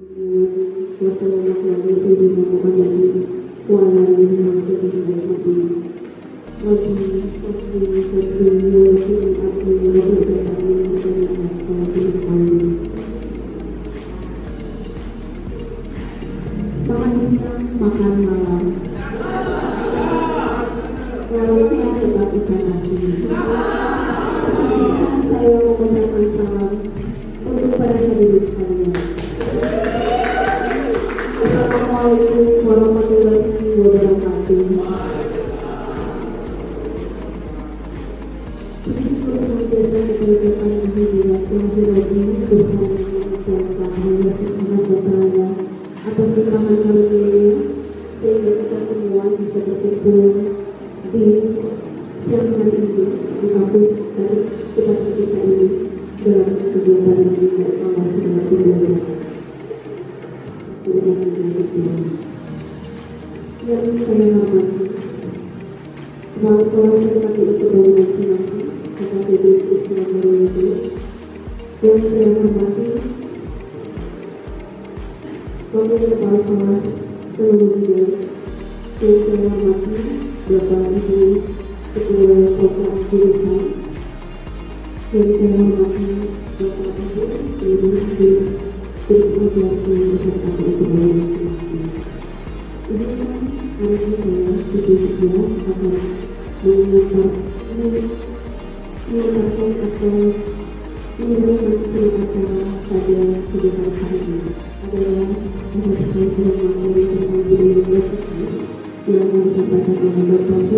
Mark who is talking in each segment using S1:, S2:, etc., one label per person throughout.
S1: Makan siang, makan malam. Lauknya tetap ikan asin. Saya mengucapkan salam untuk para hadirin sekalian. Assalamualaikum warahmatullahi wabarakatuh. Bersyukur senantiasa kepada hadirat yang dirahmati Tuhan Yang Kuasa Allah Subhanahu wa Ta'ala atas limpahan karunia sehingga kita semua bisa berkumpul di siang hari ini di kampus dari kita ini dalam kegiatan yang evaluasi dengan pembelajaran. Yang saya hormati Kepala Sekolah Sekretaris Kebangunan Cimahi KKPD Islam Muryadi, yang saya hormati Wakil Kepala Sekolah seluruhnya, yang saya hormati Bapak Ibu Ketua Program Jurusan, yang saya hormati Bapak Ibu seluruh guru pengajar yang beserta kebangunan Cimahi. Izinkan hari ini saya berbicara akan mengantarkan atau memberikan acara pada kegiatan hari ini adalah terkait dengan universiti yang disampaikan oleh Bapak Ibu.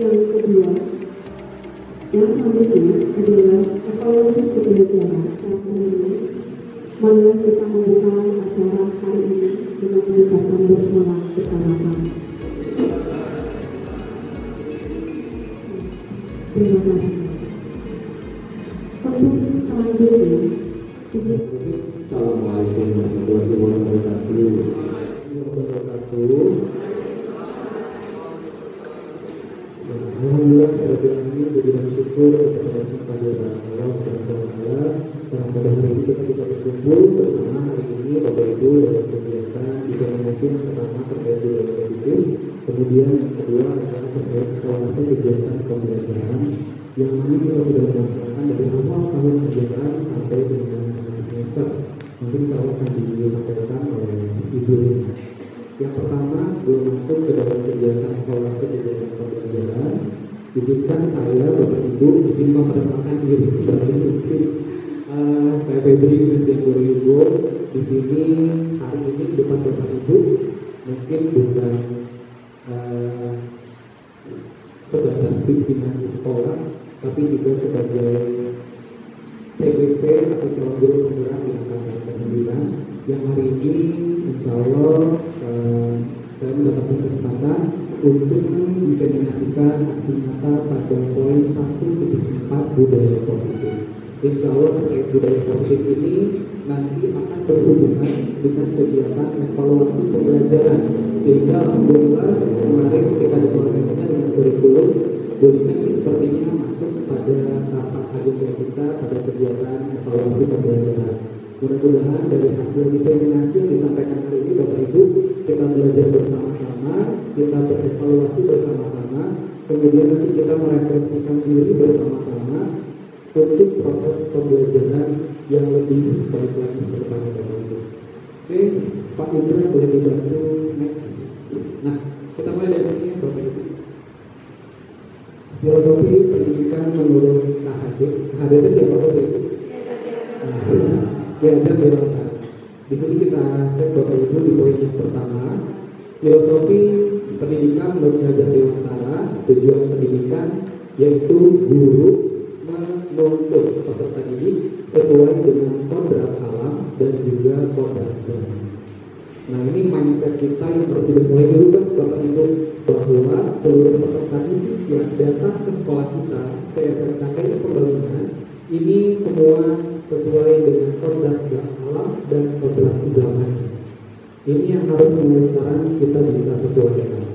S1: Yang kedua, yang selanjutnya adalah evaluasi pembelajaran tahun ini. Mari kita membuka acara hari ini dengan mengucapkan basmalah bersama-sama. Terima kasih. Untuk selanjutnya,
S2: Assalamualaikum warahmatullahi wabarakatuh. Alhamdulillah pada ini berikan syukur kepada Allah Subhanahu wa Ta'ala karena pada hari ini kita bisa berkumpul bersama hari ini Bapak Ibu dalam kegiatan diseminasi yang pertama terkait budaya positif, kemudian yang kedua adalah terkait evaluasi kegiatan pembelajaran yang mana kita sudah melaksanakan dari awal tahun ajaran sampai dengan semester. Nanti insya Allah akan disampaikan oleh Ibu. Yang pertama, sebelum masuk ke dalam kegiatan evaluasi kegiatan pembelajaran, izinkan saya Bapak Ibu di sini memperkenalkan diri. Saya Febri Christian Gorigo di sini hari ini di depan Bapak Ibu mungkin bukan sebatas pimpinan di sekolah, tapi juga sebagai TGP atau calon guru penggerak di angkatan ke-9 yang hari ini insya Allah saya mendapatkan kesempatan untuk mendiseminasikan aksi nyata pada poin 1.4 budaya positif. Insya Allah terkait budaya positif ini nanti akan berhubungan dengan kegiatan evaluasi pembelajaran, sehingga alhamdulillah kemarin ketika dikoordinasikan dengan kurikulum ini sepertinya masuk pada tahap agenda kita pada kegiatan evaluasi pembelajaran. Mudah-mudahan dari hasil diseminasi yang disampaikan hari ini Bapak Ibu, kita belajar bersama-sama, kita berevaluasi bersama-sama, kemudian nanti kita merefleksikan diri bersama-sama untuk proses pembelajaran yang lebih baik lagi ke depannya Bapak Ibu. Oke, Pak Indra boleh dibantu next. Nah, kita mulai dari sini Bapak Ibu. Filosofi pendidikan menurut KHD. KHD itu siapa Bapak Ibu? Ya, dan Dewata. Di sini kita cek Bapak Ibu di poin yang pertama, filosofi pendidikan menurut Gajah Dewantara. Tujuan pendidikan yaitu guru menuntut peserta didik sesuai dengan kodrat alam dan juga kodrat zaman. Nah, ini mindset kita yang harus sudah mulai dirubah Bapak Ibu, bahwa seluruh peserta didik yang datang ke sekolah kita, ke SMKKI Pembangunan, ini semua sesuai dengan kodrat alam dan kodrat zaman. Ini yang harus mulai sekarang kita bisa sesuaikan.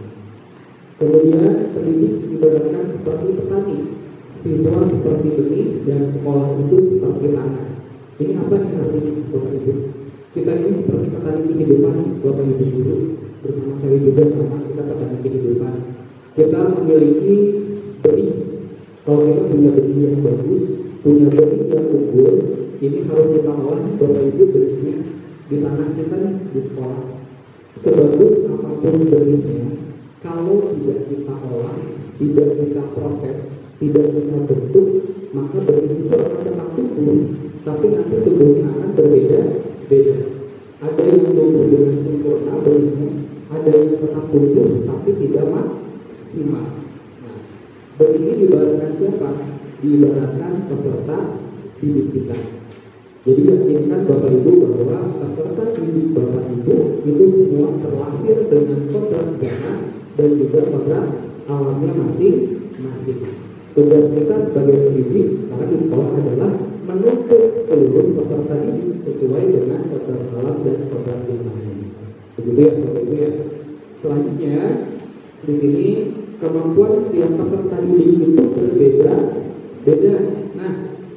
S2: Kemudian pendidik ibaratkan seperti petani, siswa seperti benih dan sekolah itu seperti tanah. Ini apa yang artinya Bapak Ibu? Kita ini seperti petani kehidupan Bapak Ibu guru, bersama saya juga sama kita petani kehidupan. Kita memiliki benih. Kalau kita punya benih yang bagus, punya benih yang unggul, ini harus kita olah Bapak Ibu benihnya di tanah kita di sekolah. Sebagus apapun benihnya, kalau tidak kita olah, tidak kita proses, tidak kita bentuk, maka benih itu akan tetap tumbuh, tapi nanti tumbuhnya akan berbeda-beda. Ada yang tumbuh dengan sempurna benihnya, ada yang tetap tumbuh tapi tidak maksimal. Nah, benih ini diibaratkan siapa? Diibaratkan peserta didik kita. Jadi yakinkan Bapak Ibu bahwa peserta didik Bapak Ibu itu semua terlahir dengan kodrat zaman dan juga kodrat alamnya masing-masing. Tugas kita sebagai pendidik sekarang di sekolah adalah menuntut seluruh peserta didik sesuai dengan kodrat alam dan kodrat zamannya. Begitu ya Bapak Ibu ya. Selanjutnya di sini kemampuan setiap peserta didik itu berbeda-beda. Nah,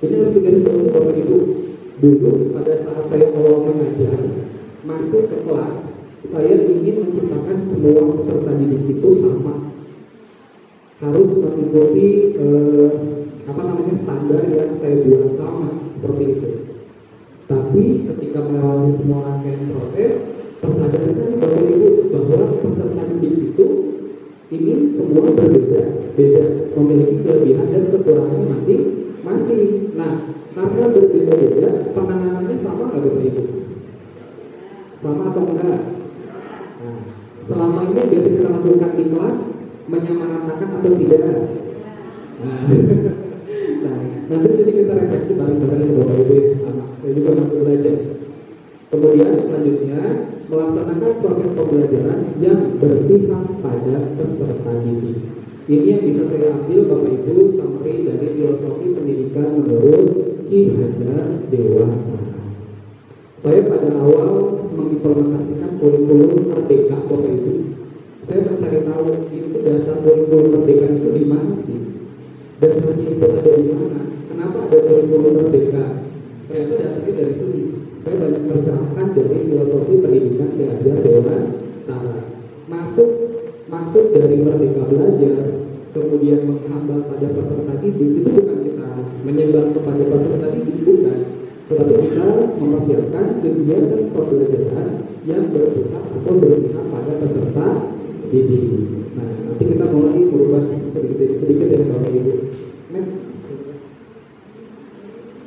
S2: ini harus digarisbawahi Bapak Ibu. Dulu pada saat saya awal mengajar, masuk ke kelas, saya ingin menciptakan semua peserta didik itu sama, harus mengikuti standar yang saya buat sama seperti itu. Tapi ketika melewati semua rangkaian proses, tersadarkan Bapak Ibu bahwa peserta didik itu ini semua berbeda-beda, memiliki kelebihan dan kekurangannya masing-masing. Nah, karena berbeda-beda, penanganannya sama nggak Bapak Ibu? Sama atau enggak? Nah, selama ini biasa kita lakukan di kelas, menyamaratakan atau tidak? Nah, nanti jadi kita refleksi bareng-bareng ya Bapak Ibu sama. Saya juga masih belajar. Kemudian selanjutnya melaksanakan proses pembelajaran yang berpihak pada peserta didik. Ini yang bisa saya ambil Bapak Ibu summary dari filosofi pendidikan menurut Ki Hajar Dewantara. Saya pada awal mengimplementasikan kurikulum Merdeka Bapak Ibu. Saya mencari tahu itu dasar kurikulum Merdeka itu di mana sih? Dasarnya itu ada di mana? Kenapa ada kurikulum Merdeka? Ternyata dasarnya dari sini. Saya banyak tercerahkan dari filosofi pendidikan Ki Hajar Dewantara. Maksud dari Merdeka Belajar, kemudian menghambat pada peserta didik, itu bukan kita menyebar kepada peserta didik, bukan, tetapi kita mempersiapkan kegiatan pembelajaran yang berpusat atau berpihak pada peserta didik. Nah, nanti kita mulai merubah sedikit ya Bapak Ibu. Next.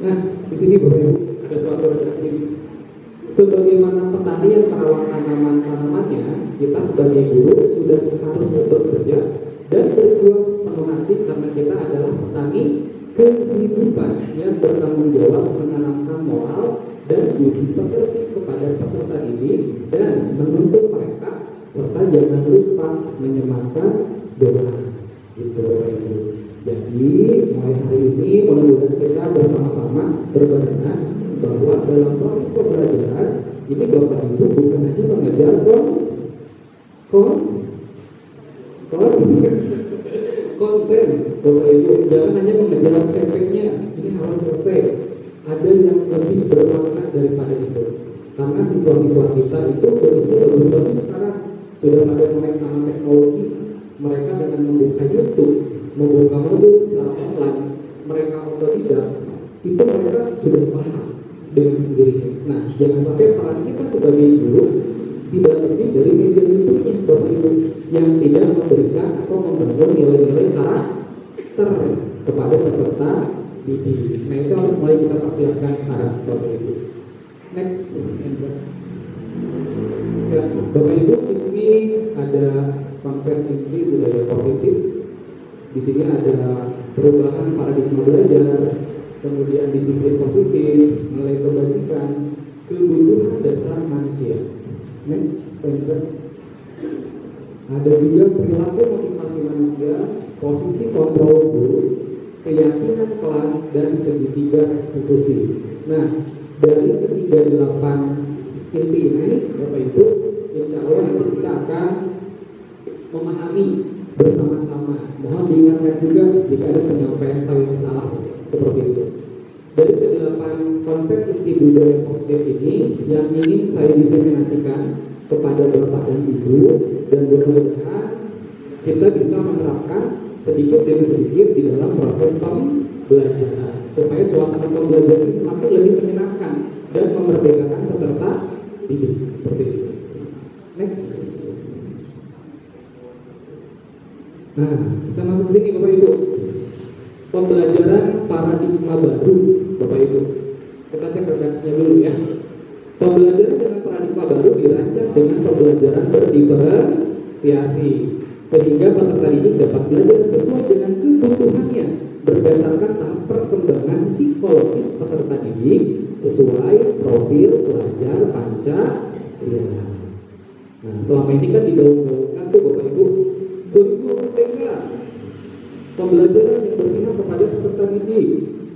S2: Nah, di sini Bapak Ibu ada suatu refleksi. Sebagaimana petani yang merawat tanaman-tanamannya, kita sebagai guru sudah seharusnya bekerja dan berjuang sepenuh hati karena kita adalah petani kehidupan yang bertanggung jawab menanamkan moral dan budi pekerti kepada peserta didik dan menuntut mereka, serta jangan lupa menyematkan doa. Itu Ibu. Jadi mulai hari ini mudah-mudahan kita bersama-sama berbarengan bahwa dalam proses pembelajaran ini Bapak Ibu bukan hanya mengejar konten Bapak Ibu, jangan hanya mengejar CP-nya, ini harus selesai. Ada yang lebih bermakna daripada itu, karena siswa-siswa kita itu begitu bagus-bagus sekarang sudah pada melek sama teknologi. Mereka dengan membuka YouTube, membuka modul secara online, mereka otodidak, itu mereka sudah paham dengan sendirinya. Nah, jangan sampai peran kita sebagai guru tidak lebih dari media YouTube-nya Bapak Ibu yang tidak memberikan atau membangun nilai-nilai karakter kepada peserta didik. Nah, itu harus mulai kita persiapkan sekarang Bapak Ibu. Next. Ya, Bapak Ibu, di sini ada konsep inti budaya positif. Di sini ada perubahan paradigma belajar, kemudian disiplin positif, nilai kebajikan, kebutuhan dasar manusia. Next, ada juga perilaku motivasi manusia, posisi kontrol guru, keyakinan kelas, dan segitiga eksekusi. Nah, dari ketiga 8 inti ini, Bapak Ibu, insya Allah nanti kita akan memahami bersama-sama. Mohon diingatkan juga jika ada penyampaian saling salah seperti itu. Dari ke-8 konsep inti budaya positif ini yang ingin saya diseminasikan kepada Bapak dan Ibu, dan mudah-mudahan kita bisa menerapkan sedikit demi sedikit di dalam proses pembelajaran supaya suasana pembelajaran ini semakin lebih menyenangkan dan memerdekakan peserta didik seperti itu. Next. Nah, kita masuk ke sini Bapak Ibu. Pembelajaran paradigma baru, Bapak Ibu. Kita cek redaksinya dulu ya. Pembelajaran dengan paradigma baru dirancang dengan pembelajaran berdiferensiasi, sehingga peserta didik dapat belajar sesuai dengan kebutuhannya berdasarkan tahap perkembangan psikologis peserta didik sesuai profil pelajar Pancasila. Nah, selama ini kan digaung-gaungkan tuh Bapak Ibu, kurikulum TK, pembelajaran yang berpihak kepada peserta didik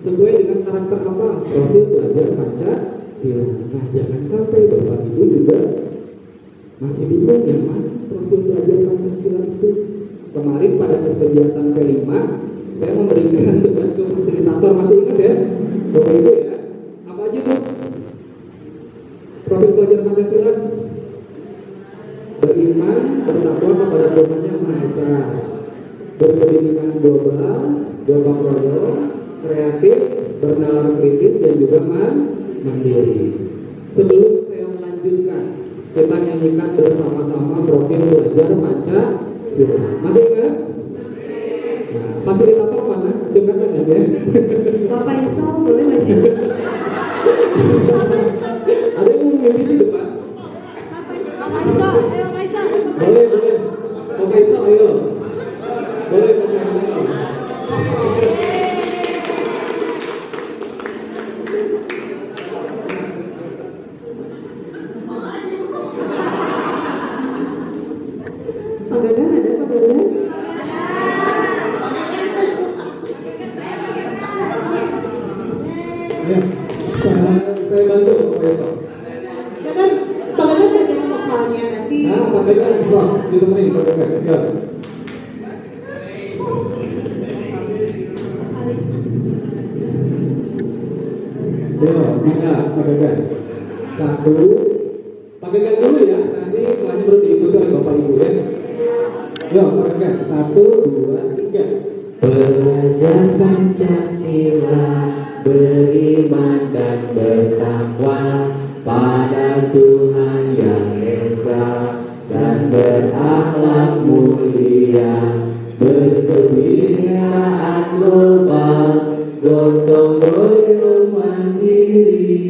S2: sesuai dengan karakter apa? Profil pelajar Pancasila. Nah, jangan sampai Bapak Ibu juga masih bingung yang mana profil pelajar Pancasila itu. Kemarin pada saat kegiatan P5, saya memberikan tugas ke fasilitator, masih ingat ya Bapak Ibu ya? Apa aja tuh profil pelajar Pancasila? Beriman, bertakwa kepada Tuhan Yang Maha Esa, berpendidikan global, gotong royong, kreatif, bernalar kritis, dan juga mandiri. Sebelum saya melanjutkan, kita nyanyikan bersama-sama profil pelajar Pancasila. Masih ingat? Nah, fasilitator mana? Coba kan ya?
S1: Bapak Isal boleh nggak?
S2: Ada yang mau mimpi di depan?
S1: Bapak Isal, ayo Pak Isal.
S2: Boleh. Bapak Isal, ayo. Boleh, Bapak Isal.
S1: Pak Gagan ada Pak Gagan?
S2: Ya, saya bantu Bapak Isal.
S1: Gagan, Pak Gagan bagian vokalnya nanti.
S2: Nah, Pak Gagan, ditemenin Pak Gagan. Ya. Yo, maka Pak Gagan. Satu, Pak Gagan dulu ya, nanti setelahnya baru diikuti oleh Bapak Ibu ya. Yo, Pak Gagan, 1, 2, 3.
S3: Belajar Pancasila, beriman dan bertakwa pada Tuhan Yang Esa, dan berakhlak mulia, berkebinekaan global, gotong royong mandiri,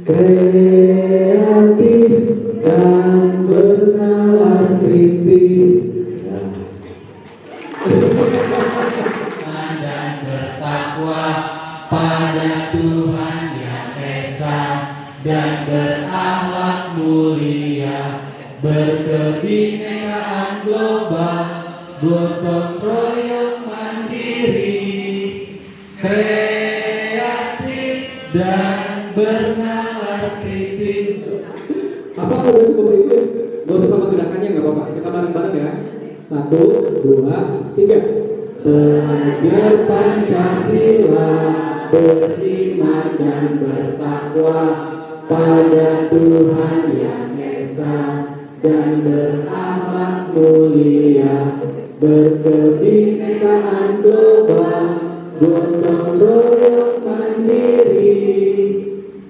S3: kreatif dan bernalar kritis, dan bertakwa pada Tuhan Yang Esa, dan berakhlak mulia, berkebinekaan global, gotong royong mandiri, kreatif dan bernalar kritis.
S2: Apa kalau itu Bapak Ibu? Gak usah sama gerakannya, nggak apa-apa. Kita bareng-bareng ya. 1, 2, 3.
S3: Belajar Pancasila, beriman dan bertakwa pada Tuhan Yang Esa, dan berakhlak mulia, berkebinekaan global, gotong royong mandiri,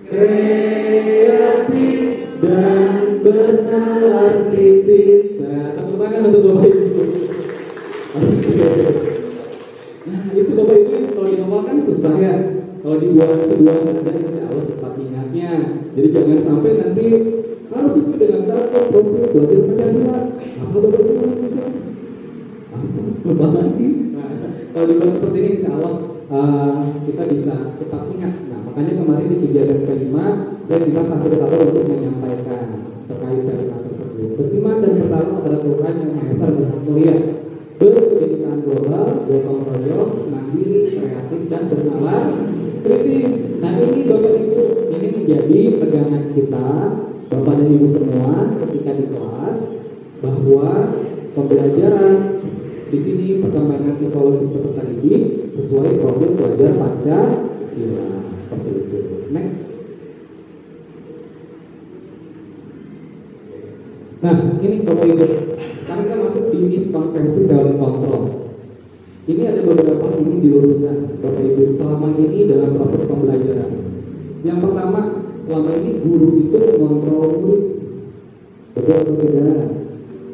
S3: kreatif dan bernalar kritis.
S2: Nah, tepuk tangan untuk Bapak Ibu. Nah, itu Bapak Ibu kalau dihafalkan susah ya. Kalau dibuat sebuah nada insya Allah cepat ingatnya. Jadi jangan sampai nanti harus sesuai dengan target profil belajar Pancasila. Apa Bapak Ibu bisa? Apa lagi? Nah, kalau dibuat seperti ini insya Allah kita bisa cepat ingat. Nah, makanya kemarin di kegiatan kelima saya minta fasilitator untuk menyampaikan terkait tema tersebut. Beriman dan bertakwa pada Tuhan Yang Maha Esa dan Maha Mulia, berkebinekaan global, gotong royong, mandiri, kreatif dan bernalar kritis. Nah, ini Bapak Ibu, ini menjadi pegangan kita, Bapak dan Ibu semua, ketika di kelas, bahwa pembelajaran di sini perkembangan psikologis peserta didik sesuai profil pelajar Pancasila. seperti itu. Next. Nah, ini Bapak Ibu, sekarang kita masuk di misconception dalam kontrol. Ini ada beberapa ini diluruskan Bapak Ibu selama ini dalam proses pembelajaran. Yang pertama, selama ini guru itu mengontrol murid. Betul atau tidak?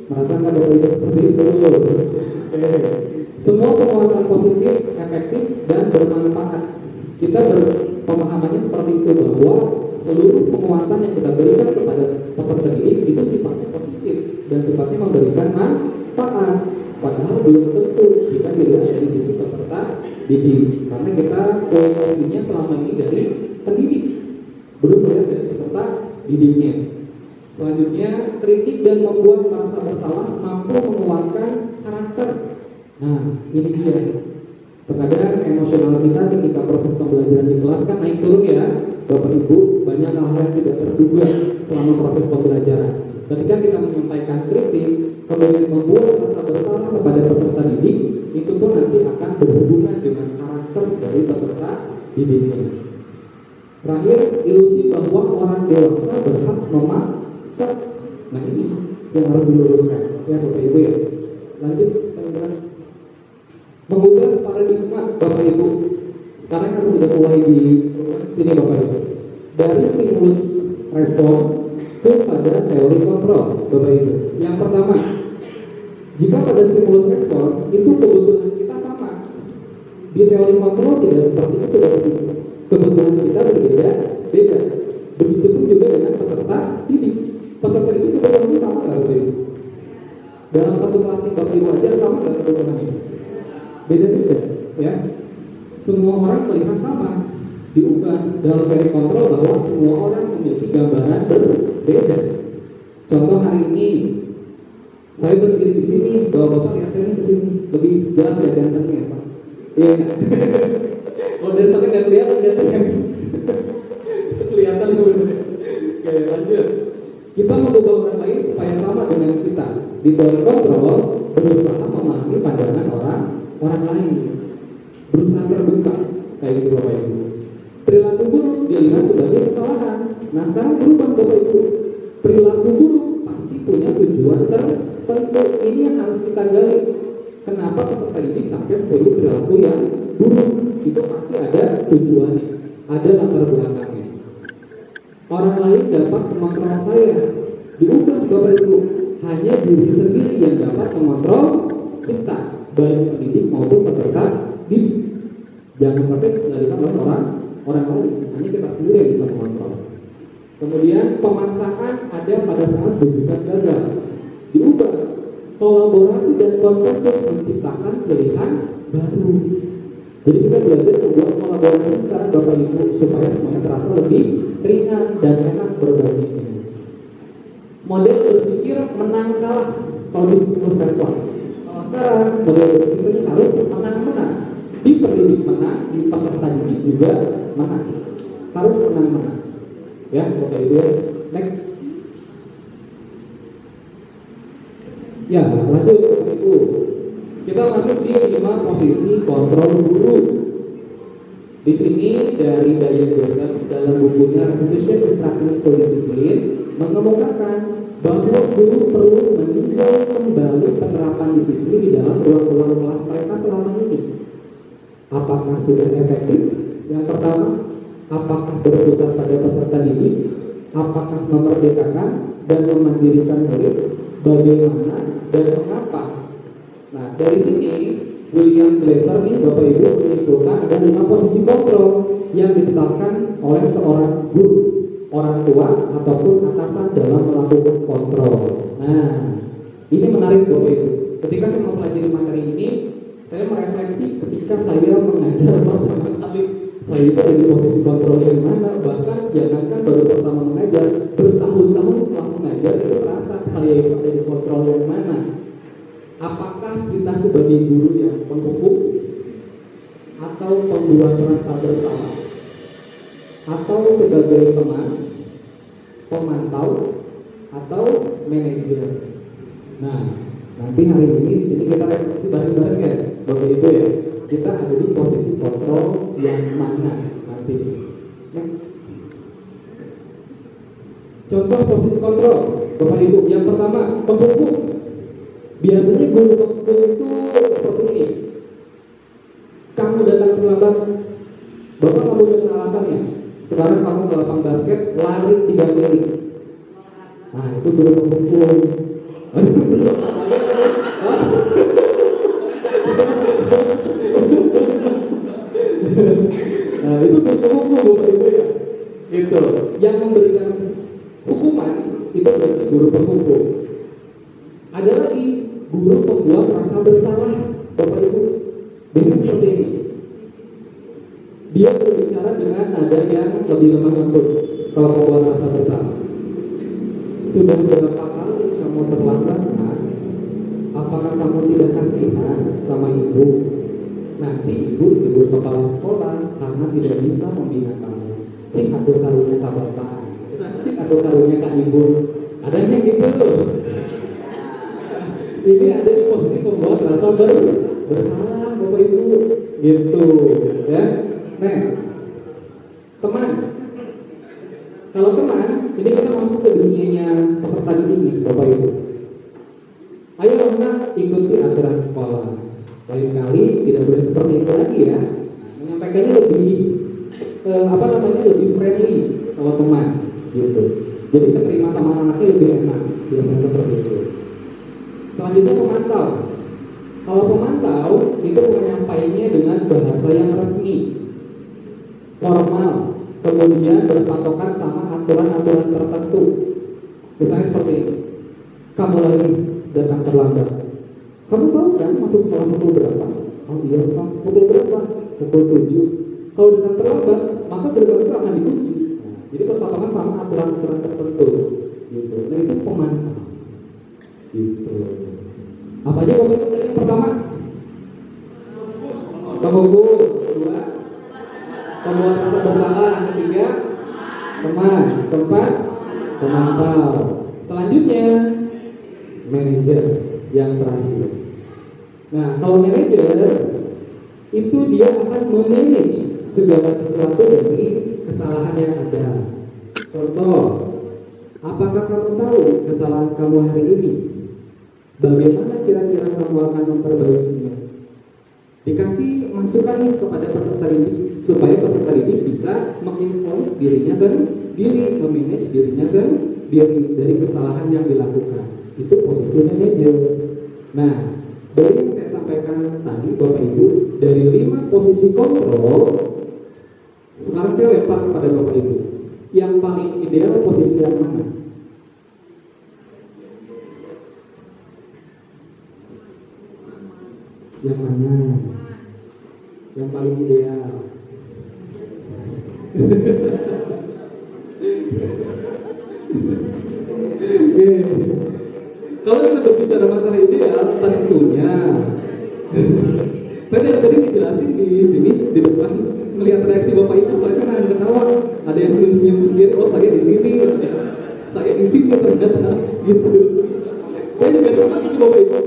S2: Merasakan Bapak Ibu seperti itu? Semua penguatan positif, efektif, dan bermanfaat. Kita berpemahamannya seperti itu bahwa seluruh penguatan yang kita berikan kepada peserta didik itu sifatnya positif dan sifatnya memberikan manfaat. Padahal belum tentu kita dilihat dari sisi peserta didik, karena kita poinnya selama ini dari pendidik, belum melihat dari peserta didiknya. Selanjutnya, kritik dan membuat merasa bersalah mampu menguatkan karakter. Nah, ini dia. Terkadang emosional kita ketika proses pembelajaran di kelas kan naik turun ya, Bapak Ibu, banyak hal yang tidak terduga selama proses pembelajaran. Ketika kita menyampaikan kritik, kemudian membuat rasa bersalah kepada peserta didik, itu pun nanti akan berhubungan dengan karakter dari peserta didiknya. Terakhir, ilusi bahwa orang dewasa berhak memaksa. Nah ini yang harus diluruskan, ya Bapak Ibu ya. Lanjut, teman-teman. Mengubah paradigma Bapak Ibu. Sekarang kan sudah mulai di sini Bapak Ibu. Dari stimulus respon kepada teori kontrol Bapak Ibu. Yang pertama, jika pada stimulus respon itu kebutuhan kita sama. Di teori kontrol tidak seperti itu Bapak Ibu. Kebutuhan kita berbeda. Begitupun juga dengan peserta didik. Peserta didik kebutuhannya sama nggak Bapak Ibu? Dalam satu kelas yang Bapak Ibu ajar sama nggak kebutuhannya? Beda-beda, ya. Semua orang melihat sama. Diubah dalam teori kontrol bahwa semua orang memiliki gambaran berbeda. Contoh hari ini, saya berdiri di sini, bapak lihat saya ke sini, lebih jelas ya gantengnya, Pak. Iya. Oh dari sana nggak kelihatan gantengnya. Kelihatan bener. Oke, lanjut. Kita mengubah orang lain supaya sama dengan kita. Di teori kontrol berusaha memahami pandangan orang lain, berusaha terbuka kayak gitu Bapak Ibu. Perilaku buruk dilihat sebagai kesalahan. Nah sekarang berubah Bapak Ibu. Perilaku buruk pasti punya tujuan tertentu. Ini yang harus kita gali. Kenapa peserta didik sampai punya perilaku yang buruk? Itu pasti ada tujuannya, ada latar belakangnya. Orang lain dapat mengontrol saya. Diubah Bapak Ibu. Hanya diri sendiri yang dapat mengontrol kita, baik pendidik maupun peserta didik. Jangan sampai kendalikan oleh orang lain, hanya kita sendiri yang bisa mengontrol. Kemudian pemaksaan ada pada saat rujukan gagal. Diubah, kolaborasi dan konsensus menciptakan pilihan baru. Jadi kita belajar membuat kolaborasi sekarang Bapak Ibu supaya semuanya terasa lebih ringan dan enak berbaginya. Model berpikir menang kalah kalau di stimulus respon. Kalau sekarang model berpikirnya harus menang-menang. Di pendidik menang, di peserta didik juga menang. Harus menang-menang. Ya, Bapak Ibu. Next. Ya, lanjut Bapak Ibu. Kita masuk di 5 posisi kontrol guru. Di sini dari Diane Joseph dalam bukunya Restitution Instructing School Discipline mengemukakan bahwa guru perlu meninjau kembali penerapan disiplin di dalam ruang-ruang kelas mereka selama ini. Apakah sudah efektif? Yang pertama, apakah berpusat pada peserta didik? Apakah memerdekakan dan memandirikan murid? Bagaimana dan mengapa? Nah, dari sini William Glasser nih Bapak Ibu menyimpulkan ada 5 posisi kontrol yang ditetapkan oleh seorang guru, orang tua ataupun atasan dalam melakukan kontrol. Nah, ini menarik Bapak Ibu. Ketika saya mempelajari materi ini, saya merefleksi ketika saya mengajar pertama kali. Saya itu ada di posisi kontrol yang mana, bahkan jangankan baru pertama mengajar, bertahun-tahun setelah mengajar itu terasa saya itu ada di kontrol yang mana. Apakah kita sebagai guru yang penghukum atau pembuat rasa bersalah, atau sebagai teman, pemantau, atau manajer? Nah, nanti hari ini di sini kita refleksi bareng-bareng ya, Bapak Ibu ya. Kita ada di posisi kontrol yang mana nanti. Contoh posisi kontrol, Bapak Ibu. Yang pertama, pembungkuk. Biasanya guru pembungkuk itu seperti ini. Kamu datang terlambat, Bapak kamu dengan alasannya. Sekarang kamu ke lapang basket, lari 3 kali. Nah, itu guru pembungkuk. Nah, itu guru pembungkuk, Bapak Ibu ya. Itu yang memberikan hukuman itu berarti guru pembungkuk. Ada lagi guru pembuat rasa bersalah, Bapak Ibu. Biasanya seperti ini. Dia berbicara dengan nada yang lebih lemah lembut. Kalau membuat rasa bersalah. Sudah berapa kali kamu terlambat? Apakah kamu tidak kasihan sama ibu? Nanti ibu ditegur kepala sekolah karena tidak bisa membina kamu. Cik atau karunya kak bapak, cik atau karunya kak ibu. Adanya gitu loh. Ini ada di posisi pembuat rasa bersalah, Bapak Ibu. Gitu, ya. Next, teman. Kalau teman, ini kita masuk ke dunianya peserta didiknya, Bapak Ibu. Ayo anak ikuti aturan sekolah. Lain kali tidak boleh seperti itu lagi ya. Menyampaikannya lebih lebih friendly kalau teman, gitu. Jadi keterima sama anaknya lebih enak, biasanya seperti itu. Selanjutnya pemantau. Kalau pemantau itu menyampaikannya dengan bahasa yang resmi, formal, kemudian berpatokan sama aturan-aturan tertentu. Misalnya seperti ini, kamu lagi datang terlambat. Kamu tahu kan masuk sekolah pukul berapa? Oh iya Pak, pukul berapa? Pukul 7. Kalau datang terlambat, maka gerbang itu akan dikunci. Jadi berpatokan sama aturan-aturan tertentu. Gitu. Nah itu pemantau. Gitu. Apa aja Bapak Ibu tadi yang pertama? Pembungkuk. Kedua, pembuat rasa bersalah. Ketiga, teman. Keempat, pemantau. Selanjutnya, manajer yang terakhir. Nah, kalau manajer itu dia akan memanage segala sesuatu dari kesalahan yang ada. Contoh, apakah kamu tahu kesalahan kamu hari ini? Bagaimana kira-kira kamu akan memperbaikinya? Dikasih masukan kepada peserta didik supaya peserta didik bisa menginfluence dirinya sendiri, memanage dirinya sendiri dari kesalahan yang dilakukan. Itu posisi manajer. Nah, dari yang saya sampaikan tadi Bapak Ibu, dari 5 posisi kontrol, sekarang saya lempar kepada Bapak Ibu. Yang paling ideal posisi yang mana? Yang mana? Yang paling ideal? Kalau kita berbicara masalah ideal, tentunya saya tadi ngejelasin di sini di depan, melihat reaksi Bapak Ibu, saya kan ketawa, ada yang senyum-senyum sendiri. Oh saya di sini, saya di sini ternyata gitu. Saya juga sama gitu Bapak Ibu.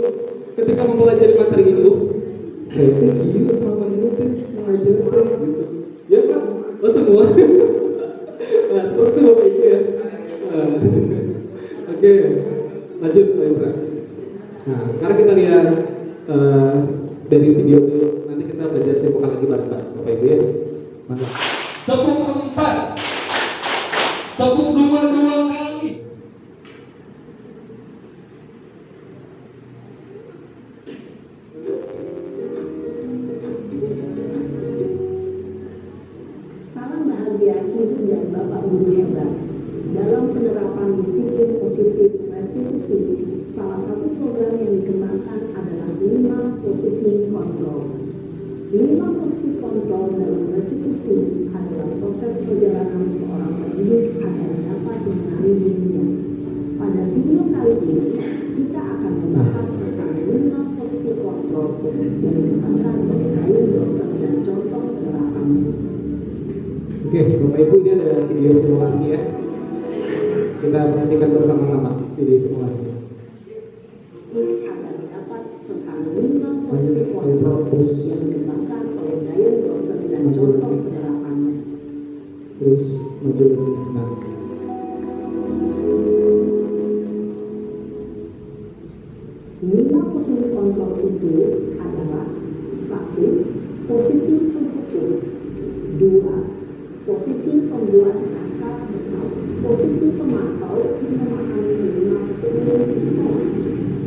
S2: Ketika mempelajari materi itu, kayaknya gila selama ini tuh mengajar gitu. Ya Pak, oh semua. Nah, seperti Bapak Ibu ya. Oke, lanjut Pak Indra. Nah, sekarang kita lihat dari video dulu. Nanti kita belajar simpulkan lagi bareng-bareng Bapak Ibu ya. Mantap.
S3: Tepuk 4. Tepuk 2 kali.
S1: Salam bahagia Ibu dan Bapak Guru hebat. Dalam penerapan disiplin positif restitusi, salah satu program yang dikembangkan adalah 5 posisi kontrol. 5 posisi kontrol dalam restitusi adalah proses perjalanan seorang pendidik agar dapat mengenali dirinya. Pada video kali ini, kita akan membahas tentang 5 posisi kontrol yang dikembangkan mengenai dosen dan contoh penerapannya.
S2: Oke, Bapak Ibu, ini ada video simulasi ya. Kita perhatikan bersama-sama video simulasi.
S1: Agar dapat tentang 5 posisi kontrol yang dikembangkan oleh daya dosen dan contoh penerapannya.
S2: Terus maju. Nah.
S1: Satu, posisi penghukum. Dua, posisi pembuat asal bersalah. Posisi pemantau yang memahami minimal teknologi di sekolah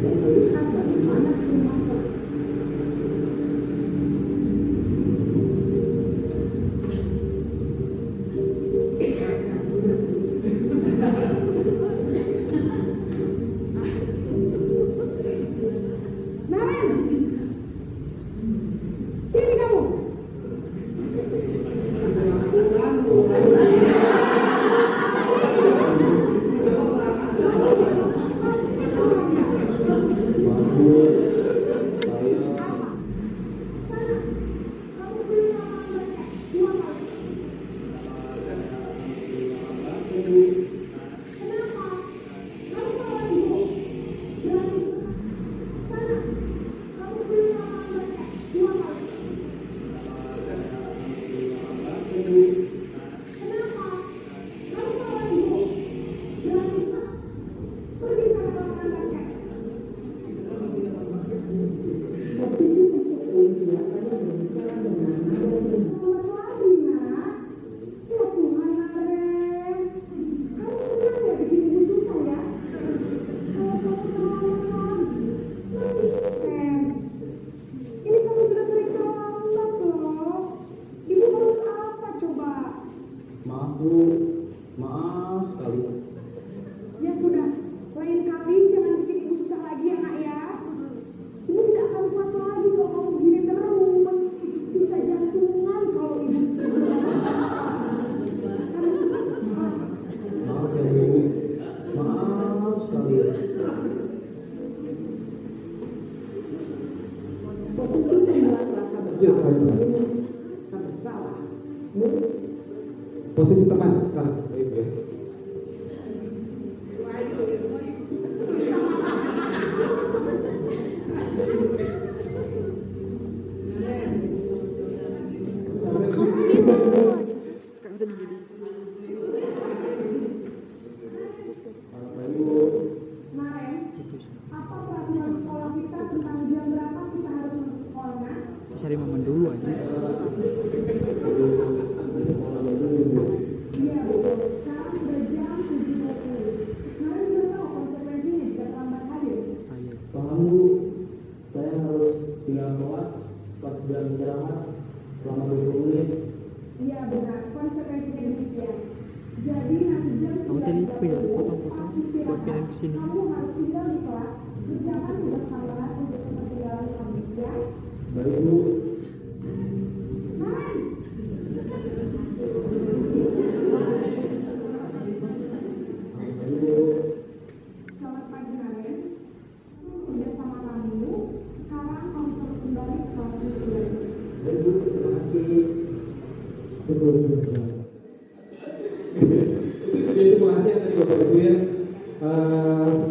S1: dan melihat bagaimana kemampuan.
S2: Maaf Bu, maaf sekali.
S1: Ya sudah, lain kali jangan bikin ibu susah lagi ya nak ya. Ibu tidak akan kuat lagi kalau kamu begini terus. Bisa jantungan kalau ibu.
S2: Maaf ya Bu, maaf sekali.
S1: Posisi pembuat rasa bersalah.
S2: Posisi teman sekarang. Baik ya.
S1: Kemarin, apa peraturan sekolah kita tentang jam berapa kita harus masuk sekolah?
S4: Cari momen dulu aja.
S1: Iya betul, sekarang sudah jam 7.20. Kemarin sudah tahu konsekuensinya jika terlambat hadir.
S4: Ayo.
S2: Paham Bu, saya harus tinggal kelas pas jam istirahat selama 20 menit.
S1: Iya benar, konsekuensinya demikian. Jadi nanti jam
S4: Kamu tadi apa ya?
S1: 9.30
S4: Potong-potong buat kirim ke sini.
S1: kamu harus tinggal di kelas. Kerjakan tugas tambahan untuk ketertinggalan kamu ya.
S2: Baik Bu.
S1: Selamat pagi Naren. Udah sama kamu. Sekarang kamu harus kembali ke kelas 9.
S2: Baik Bu, terima kasih. Betul. Jadi terima kasih yang tadi Bapak Ibu ya.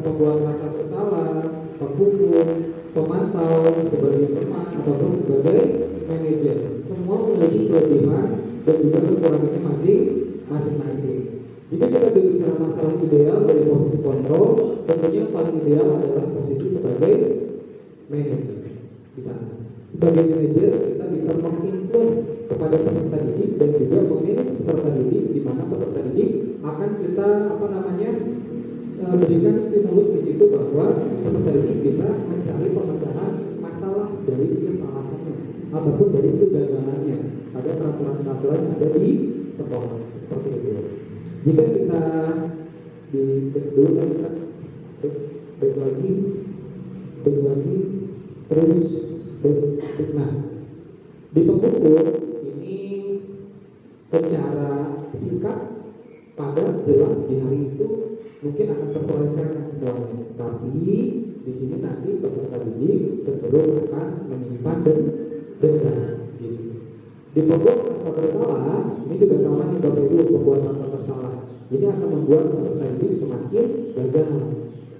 S2: Pembuat rasa bersalah, penghukum, pemantau sebagai teman ataupun sebagai manajer, semua memiliki kelebihan dan juga kekurangannya masing-masing. Jika kita berbicara masalah ideal dari posisi kontrol, tentunya yang paling ideal adalah posisi sebagai manajer di sana. Sebagai manajer kita bisa menginfluence kepada peserta didik dan juga memanage peserta didik, di mana peserta didik akan kita berikan stimulus di situ bahwa peserta didik bisa mencari pemecahan masalah dari kesalahannya ataupun dari kegagalannya pada peraturan-peraturan yang ada di sekolah seperti itu. Jika kita di dulu kan kita back lagi terus nah di pembuku ini secara singkat padat jelas di hari itu mungkin akan terselesaikan semuanya, tapi di sini nanti peserta didik cenderung akan menyimpan dendam. Di pokok rasa bersalah ini juga sama nih Bapak Ibu, pembuat rasa bersalah ini akan membuat peserta didik semakin gagal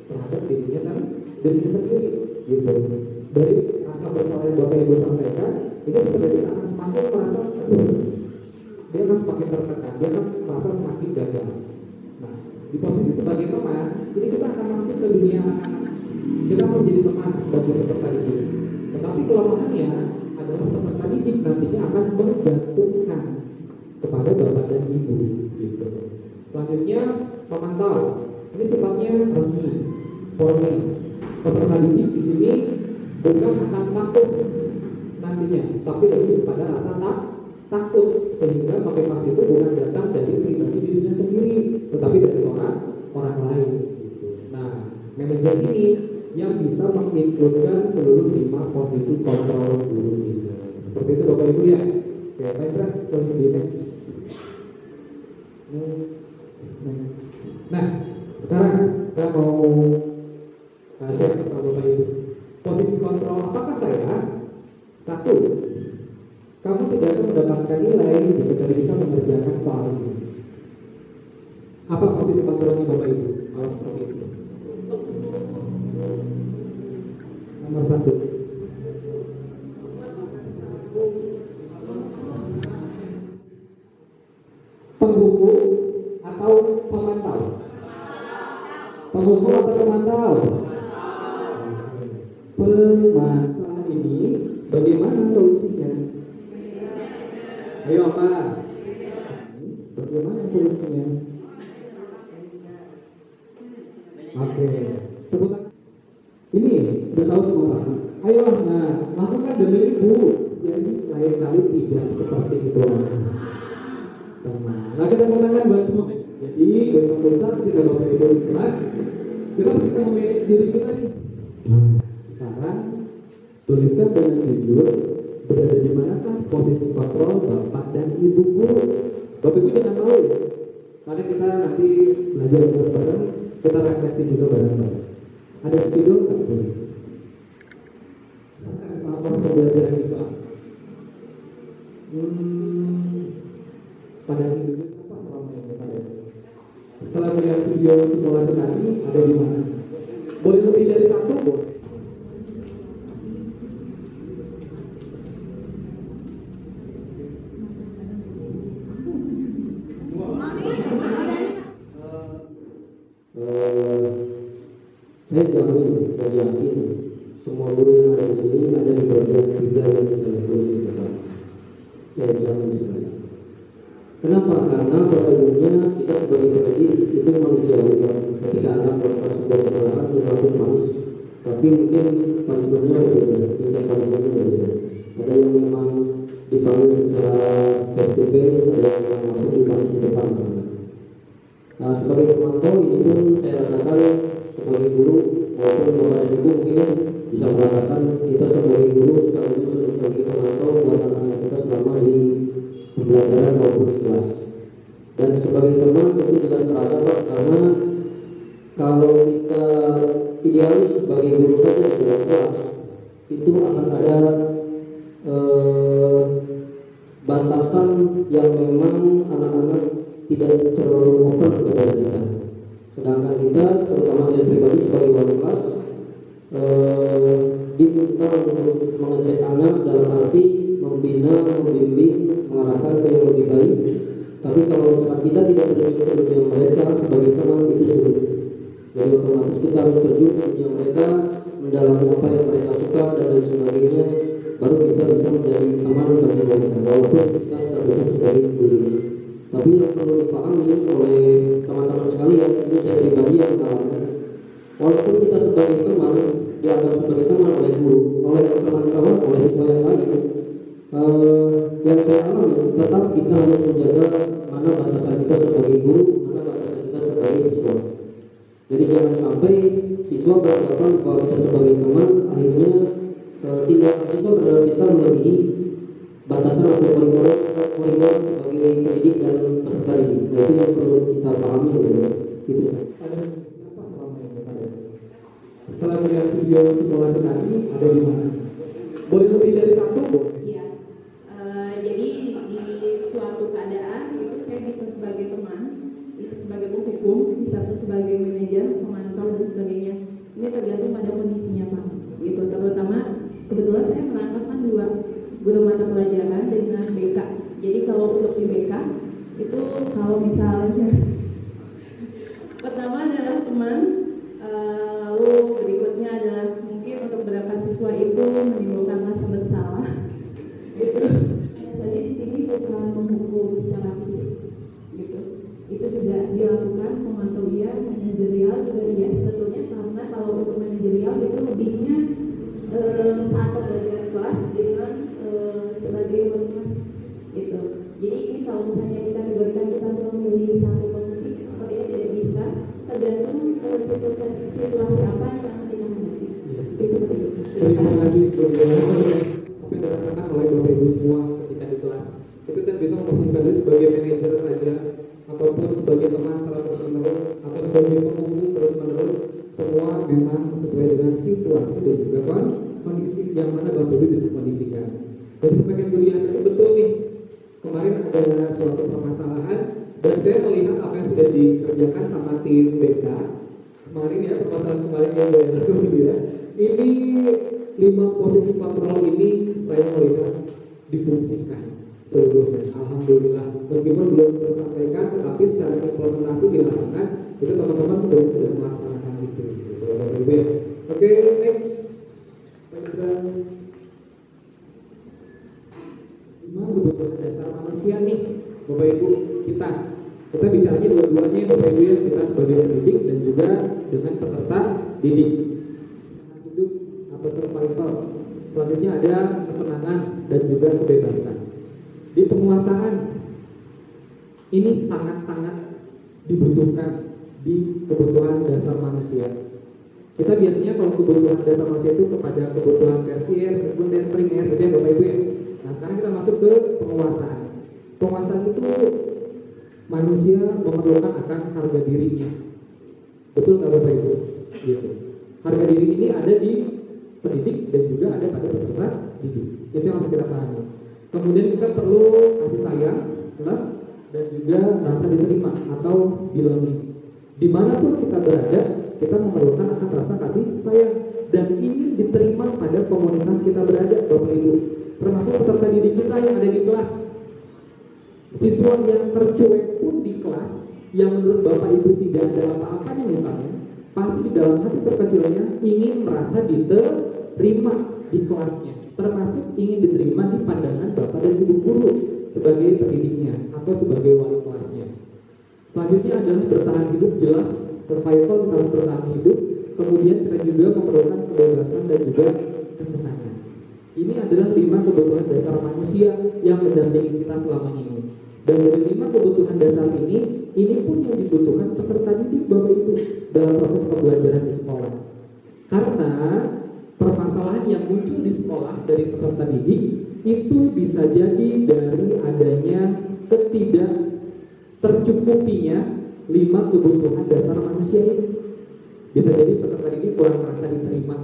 S2: terhadap dirinya sendiri, gitu. Dari rasa bersalah yang Bapak Ibu sampaikan, ini peserta didik akan semakin merasa dia akan semakin tertekan, dia akan merasa semakin gagal. Nah, di posisi sebagai teman, ini kita akan masuk ke dunia anak-anak. Kita mau jadi teman bagi peserta didik. Tetapi kelemahannya, adalah peserta didik nantinya akan menggantungkan kepada bapak dan ibu gitu. Selanjutnya pemantau, ini sifatnya resmi, formil. Peserta didik di sini bukan akan takut nantinya, tapi lebih pada rasa takut, sehingga motivasi itu bukan datang dari pribadi dirinya sendiri, tetapi dari orang lain. Gitu. Nah, manajer ini yang bisa menginkludkan seluruh 5 posisi kontrol guru ini. Seperti itu Bapak Ibu ya. Oke, baik, terus di next. Nah, sekarang saya mau share sama Bapak Ibu. Posisi kontrol apakah saya? 1. Kamu tidak akan mendapatkan nilai jika tidak bisa mengerjakan soal ini. Apa posisi kontrolnya Bapak Ibu? Kalau seperti itu. Nomor 1. Penghukum atau pemantau? Penghukum atau pemantau? Pemantau ini bagaimana solusinya? Ayo apa? Bagaimana solusinya? Oke, sebutan ini udah tahu semua pasti. Ayolah, nah lakukan demi ibu. Jadi lain kali tidak seperti itu. Nah kita katakan buat semua. Jadi besok-besok ketika Bapak Ibu di kelas, kita bisa memanage diri kita nih. Sekarang tuliskan dengan jujur berada di manakah posisi kontrol Bapak dan Ibu guru. Bapak Ibu jangan tahu, karena kita nanti belajar bareng, kita refleksi juga bareng-bareng. Ada video nggak boleh? Selama pembelajaran di kelas. Pada minggu apa selama ini pada? Setelah melihat video simulasi tadi ada di mana? Boleh lebih dari 1 boleh.
S5: Saya jamin dan yakin semua guru yang ada di sini ada di bagian 3 yang saya tulis di depan. Saya jamin sekali. Kenapa? Karena pada umumnya kita sebagai pendidik itu manusiawi. Ketika anak melakukan sebuah kesalahan kita langsung panis. Tapi mungkin punishment-nya berbeda, tingkat punishment-nya berbeda. Ada yang memang dipanggil secara face to face, ada yang memang masuk dipanis di depan. Nah, sebagai pemantau ini pun saya rasakan sebagai guru maupun bapak dan ibu mungkin bisa merasakan kita sebagai guru sekaligus sebagai pemantau buat anak-anak kita selama di pembelajaran maupun di kelas. Dan sebagai teman itu jelas terasa Pak, karena kalau kita idealis sebagai guru saja di dalam kelas itu akan ada batasan yang memang anak-anak tidak terlalu open kepada kita. Sedangkan kita, terutama saya pribadi sebagai wali kelas, diminta untuk mengecek anak dalam arti membina, membimbing, mengarahkan ke yang lebih baik. Tapi kalau misalkan kita tidak terjun ke dunia mereka sebagai teman itu sulit. Jadi otomatis kita harus terjun ke dunia mereka, mendalami apa yang mereka suka dan lain sebagainya, baru kita bisa menjadi teman bagi mereka. Walaupun kita statusnya sebagai guru. Tapi yang perlu dipahami oleh teman-teman sekalian, ini saya pribadi yang mengalami. Walaupun kita sebagai teman, dianggap sebagai teman oleh guru, oleh teman-teman, oleh siswa yang lain, yang saya alami, tetap kita harus menjaga mana batasan kita sebagai guru, mana batasan kita sebagai siswa. Jadi jangan sampai siswa beranggapan bahwa kita sebagai teman, akhirnya tindakan siswa terhadap kita melebihi batasan atau koridor sebagai pendidik dan peserta didik. Nah, itu yang perlu kita pahami dulu. Gitu saja.
S2: Ada apa selama ini ada? Setelah melihat video simulasi tadi ada di mana? Boleh lebih dari 1 boleh?
S1: Iya. Jadi di suatu keadaan itu saya bisa sebagai teman, bisa sebagai penghukum, bisa sebagai manajer, pemantau dan sebagainya. Ini tergantung pada kondisinya Pak. Gitu. Terutama kebetulan saya merangkapkan 2 guru mata pelajaran dengan BK. Jadi kalau untuk di BK itu kalau misalnya pertama adalah teman, lalu berikutnya adalah mungkin untuk beberapa siswa itu menimbulkan rasa bersalah bahwasanya kita diberikan kita selalu memilih satu posisi, sepertinya tidak bisa, tergantung situasi apa yang akan kita hadapi. Itu seperti itu.
S2: Terima kasih Bunda. Apa yang dirasakan oleh Bapak Ibu semua ketika di kelas itu kan bisa memposisikan diri sebagai manajer saja, ataupun sebagai teman secara terus-menerus, atau sebagai penghubung terus-menerus, semua memang sesuai dengan situasi dan juga kondisi yang mana Bapak Ibu bisa kondisikan. Dan sebagian kuliah itu betul nih, kemarin ada suatu permasalahan dan saya melihat apa yang sudah dikerjakan sama tim BK kemarin ya, permasalahan kemarin yang ya. Ini 5 posisi kontrol ini saya melihat difungsikan seluruhnya. Alhamdulillah, meskipun belum tersampaikan, tetapi secara implementasi di lapangan itu teman-teman sudah melaksanakan itu. Oke, next. Memang kebutuhan dasar manusia nih, Bapak Ibu kita bicaranya dua-duanya Bapak Ibu ya, kita sebagai pendidik dan juga dengan peserta didik. Hidup atau survival. Selanjutnya ada kesenangan dan juga kebebasan. Di penguasaan ini sangat-sangat dibutuhkan di kebutuhan dasar manusia. Kita biasanya kalau kebutuhan dasar manusia itu kepada kebutuhan tersier, sekunder, primer, gitu ya Bapak Ibu ya. Nah sekarang kita masuk ke penguasaan. Penguasaan itu manusia memerlukan akan harga dirinya. Betul nggak Bapak Ibu? Gitu. Harga diri ini ada di pendidik dan juga ada pada peserta didik. Itu yang harus kita pahami. Kemudian kita perlu kasih sayang, love, dan juga rasa diterima atau belonging. Dimanapun kita berada, kita memerlukan akan rasa kasih sayang dan ini diterima pada komunitas kita berada, Bapak Ibu. Termasuk peserta didik kita yang ada di kelas. Siswa yang tercuek pun di kelas, yang menurut Bapak Ibu tidak ada apa-apanya misalnya, pasti di dalam hati terkecilnya ingin merasa diterima di kelasnya, termasuk ingin diterima di pandangan Bapak dan Ibu guru sebagai pendidiknya atau sebagai wali kelasnya. Selanjutnya adalah bertahan hidup, jelas survival, kita harus bertahan hidup. Kemudian kita juga memerlukan kebebasan dan juga kesenangan. Ini adalah 5 kebutuhan dasar manusia yang mendampingi kita selama ini. Dan dari 5 kebutuhan dasar ini pun yang dibutuhkan peserta didik Bapak Ibu dalam proses pembelajaran di sekolah. Karena permasalahan yang muncul di sekolah dari peserta didik itu bisa jadi dari adanya ketidak tercukupinya 5 kebutuhan dasar manusia ini. Bisa jadi peserta didik kurang merasa diterima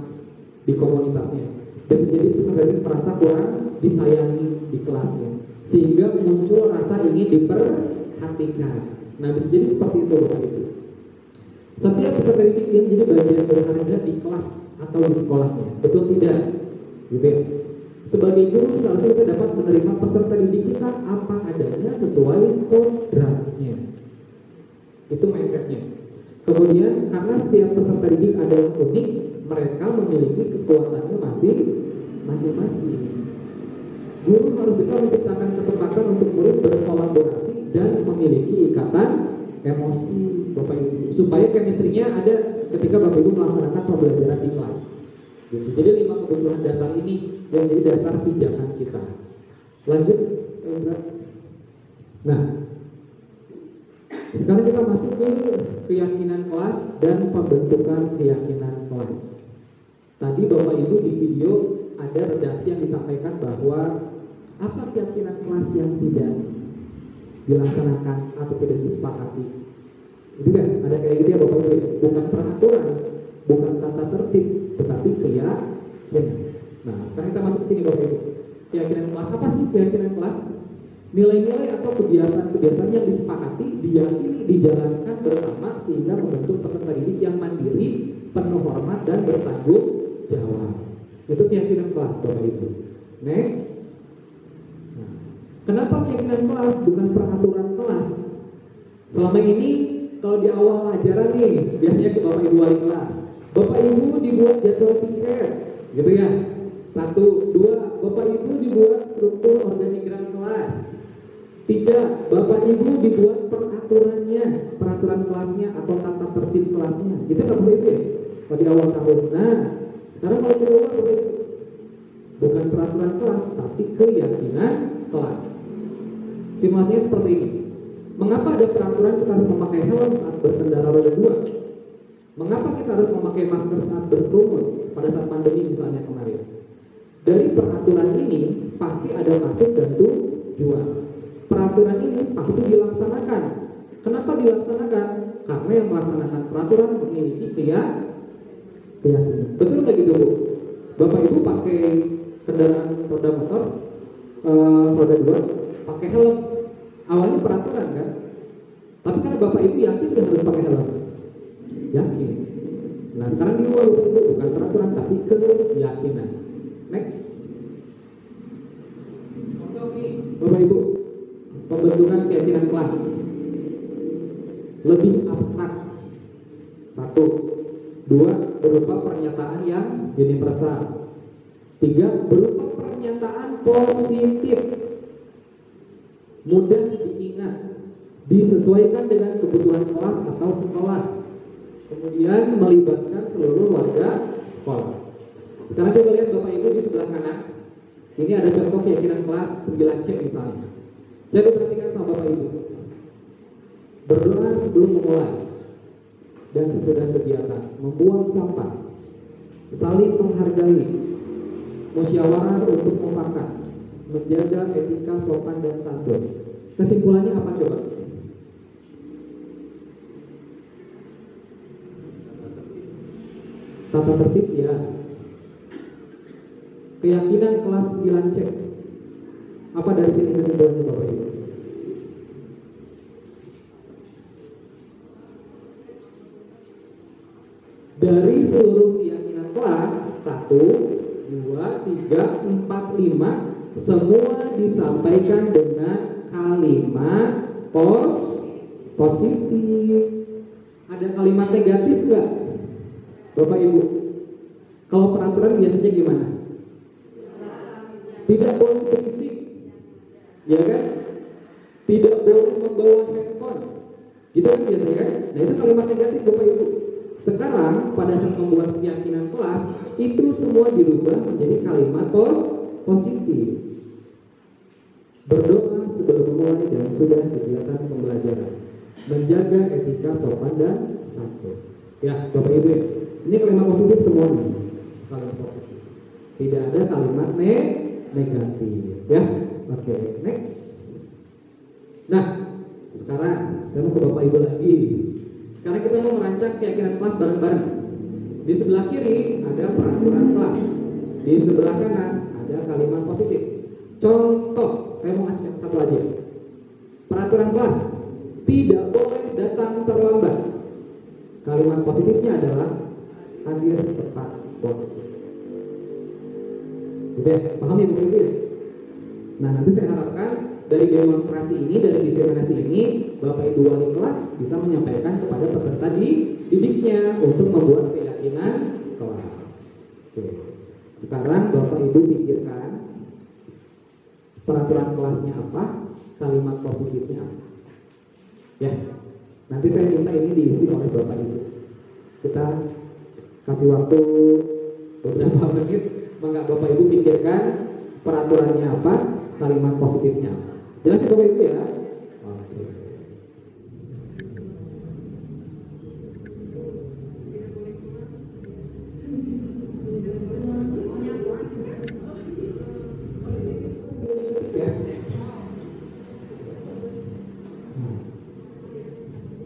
S2: di komunitasnya. Bisa jadi peserta didik merasa kurang disayangi di kelasnya, sehingga muncul rasa ingin diperhatikan. Nah, bisa jadi seperti itu Bapak Ibu. Setiap peserta didik yang jadi bagian berharga di kelas atau di sekolahnya, betul tidak? Gitu ya. Sebagai guru seharusnya kita dapat menerima peserta didik kita apa adanya sesuai kodratnya. Itu mindsetnya. Kemudian karena setiap peserta didik ada yang unik, mereka memiliki kekuatannya masing-masing. Guru harus bisa menciptakan kesempatan untuk murid berkolaborasi dan memiliki ikatan emosi Bapak Ibu, supaya chemistry-nya ada ketika Bapak Ibu melaksanakan pembelajaran di kelas. Gitu. Jadi 5 kebutuhan dasar ini yang jadi dasar pijakan kita. Lanjut. Nah, sekarang kita masuk ke keyakinan kelas dan pembentukan keyakinan kelas. Tadi Bapak Ibu di video ada redaksi yang disampaikan bahwa apa keyakinan kelas yang tidak dilaksanakan atau tidak disepakati. Itu kan ada kayak gitu ya Bapak Ibu, bukan peraturan, bukan tata tertib, tetapi keyakinan. Nah, sekarang kita masuk ke sini Bapak Ibu. Keyakinan kelas, apa sih keyakinan kelas? Nilai-nilai atau kebiasaan-kebiasaan yang disepakati, diyakini, dijalankan bersama sehingga membentuk peserta didik yang mandiri, penuh hormat dan bertanggung jawab. Itu keyakinan kelas Bapak Ibu. Next. Nah, kenapa keyakinan kelas bukan peraturan kelas? Selama ini kalau di awal ajaran nih, biasanya ke Bapak Ibu wali kelas, Bapak Ibu dibuat jadwal piket, gitu ya. 1, 2, Bapak Ibu dibuat struktur organigram kelas. 3, Bapak Ibu dibuat peraturannya, peraturan kelasnya atau tata tertib kelasnya. Itu nggak boleh ya? Kalau di awal tahun. Nah, sekarang kalau di awal bukan peraturan kelas, tapi keyakinan kelas. Simulasinya seperti ini. Mengapa ada peraturan kita harus memakai helm saat berkendara roda 2? Mengapa kita harus memakai masker saat berkerumun pada saat pandemi misalnya kemarin? Dari peraturan ini pasti ada maksud dan tujuan. Peraturan ini pasti dilaksanakan. Kenapa dilaksanakan? Karena yang melaksanakan peraturan memiliki keyakinan. Betul nggak gitu, Bu? Bapak Ibu pakai kendaraan roda motor, roda 2, pakai helm. Awalnya peraturan kan? Tapi karena Bapak Ibu yakin nggak harus pakai helm? Yakin. Nah sekarang di luar itu bukan peraturan tapi keyakinan. Next. Contoh nih, Bapak Ibu, pembentukan keyakinan kelas lebih abstrak. 1, 2, berupa pernyataan yang universal. 3, berupa pernyataan positif, mudah diingat, disesuaikan dengan kebutuhan kelas atau sekolah, kemudian melibatkan seluruh warga sekolah. Sekarang coba lihat Bapak Ibu di sebelah kanan. Ini ada contoh keyakinan kelas 9C misalnya. Jadi perhatikan sama Bapak Ibu. Berdoa sebelum memulai dan sesudah kegiatan, membuang sampah, saling menghargai, musyawarah untuk mufakat, menjaga etika sopan dan santun. Kesimpulannya apa coba? Tata tertib ya. Keyakinan kelas 9C. Apa dari sini kesimpulannya Bapak Ibu? Dari seluruh keyakinan kelas 1, 2, 3, 4, 5 semua disampaikan dengan kalimat positif. Ada kalimat negatif nggak, Bapak Ibu? Kalau peraturan biasanya gimana? Tidak boleh berisik, ya kan? Tidak boleh membawa handphone, gitu kan biasanya kan? Nah itu kalimat negatif Bapak Ibu. Sekarang pada saat membuat keyakinan kelas itu semua dirubah menjadi kalimat positif. Berdoa sebelum memulai dan sudah kegiatan pembelajaran, menjaga etika sopan dan santun. Ya Bapak Ibu, ini kalimat positif semuanya. Kalimat positif. Tidak ada kalimat negatif. Ya, oke. Next. Nah, sekarang saya mau ke Bapak Ibu lagi. Sekarang kita mau merancang keyakinan kelas bareng-bareng. Di sebelah kiri ada peraturan kelas, di sebelah kanan ada kalimat positif. Contoh, saya mau kasih satu aja. Peraturan kelas, tidak boleh datang terlambat. Kalimat positifnya adalah hadir tepat waktu. Udah, paham ya Bu Ibu? Nah, nanti saya harapkan dari demonstrasi ini, dari diseminasi ini, Bapak Ibu wali kelas bisa menyampaikan kepada peserta didiknya untuk membuat keyakinan kelas. Oke. Sekarang Bapak Ibu pikirkan peraturan kelasnya apa, kalimat positifnya apa. Ya, nanti saya minta ini diisi oleh Bapak Ibu. Kita kasih waktu beberapa menit, maka Bapak Ibu pikirkan peraturannya apa, kalimat positifnya apa. Jelas ya Bapak Ibu ya? Oke.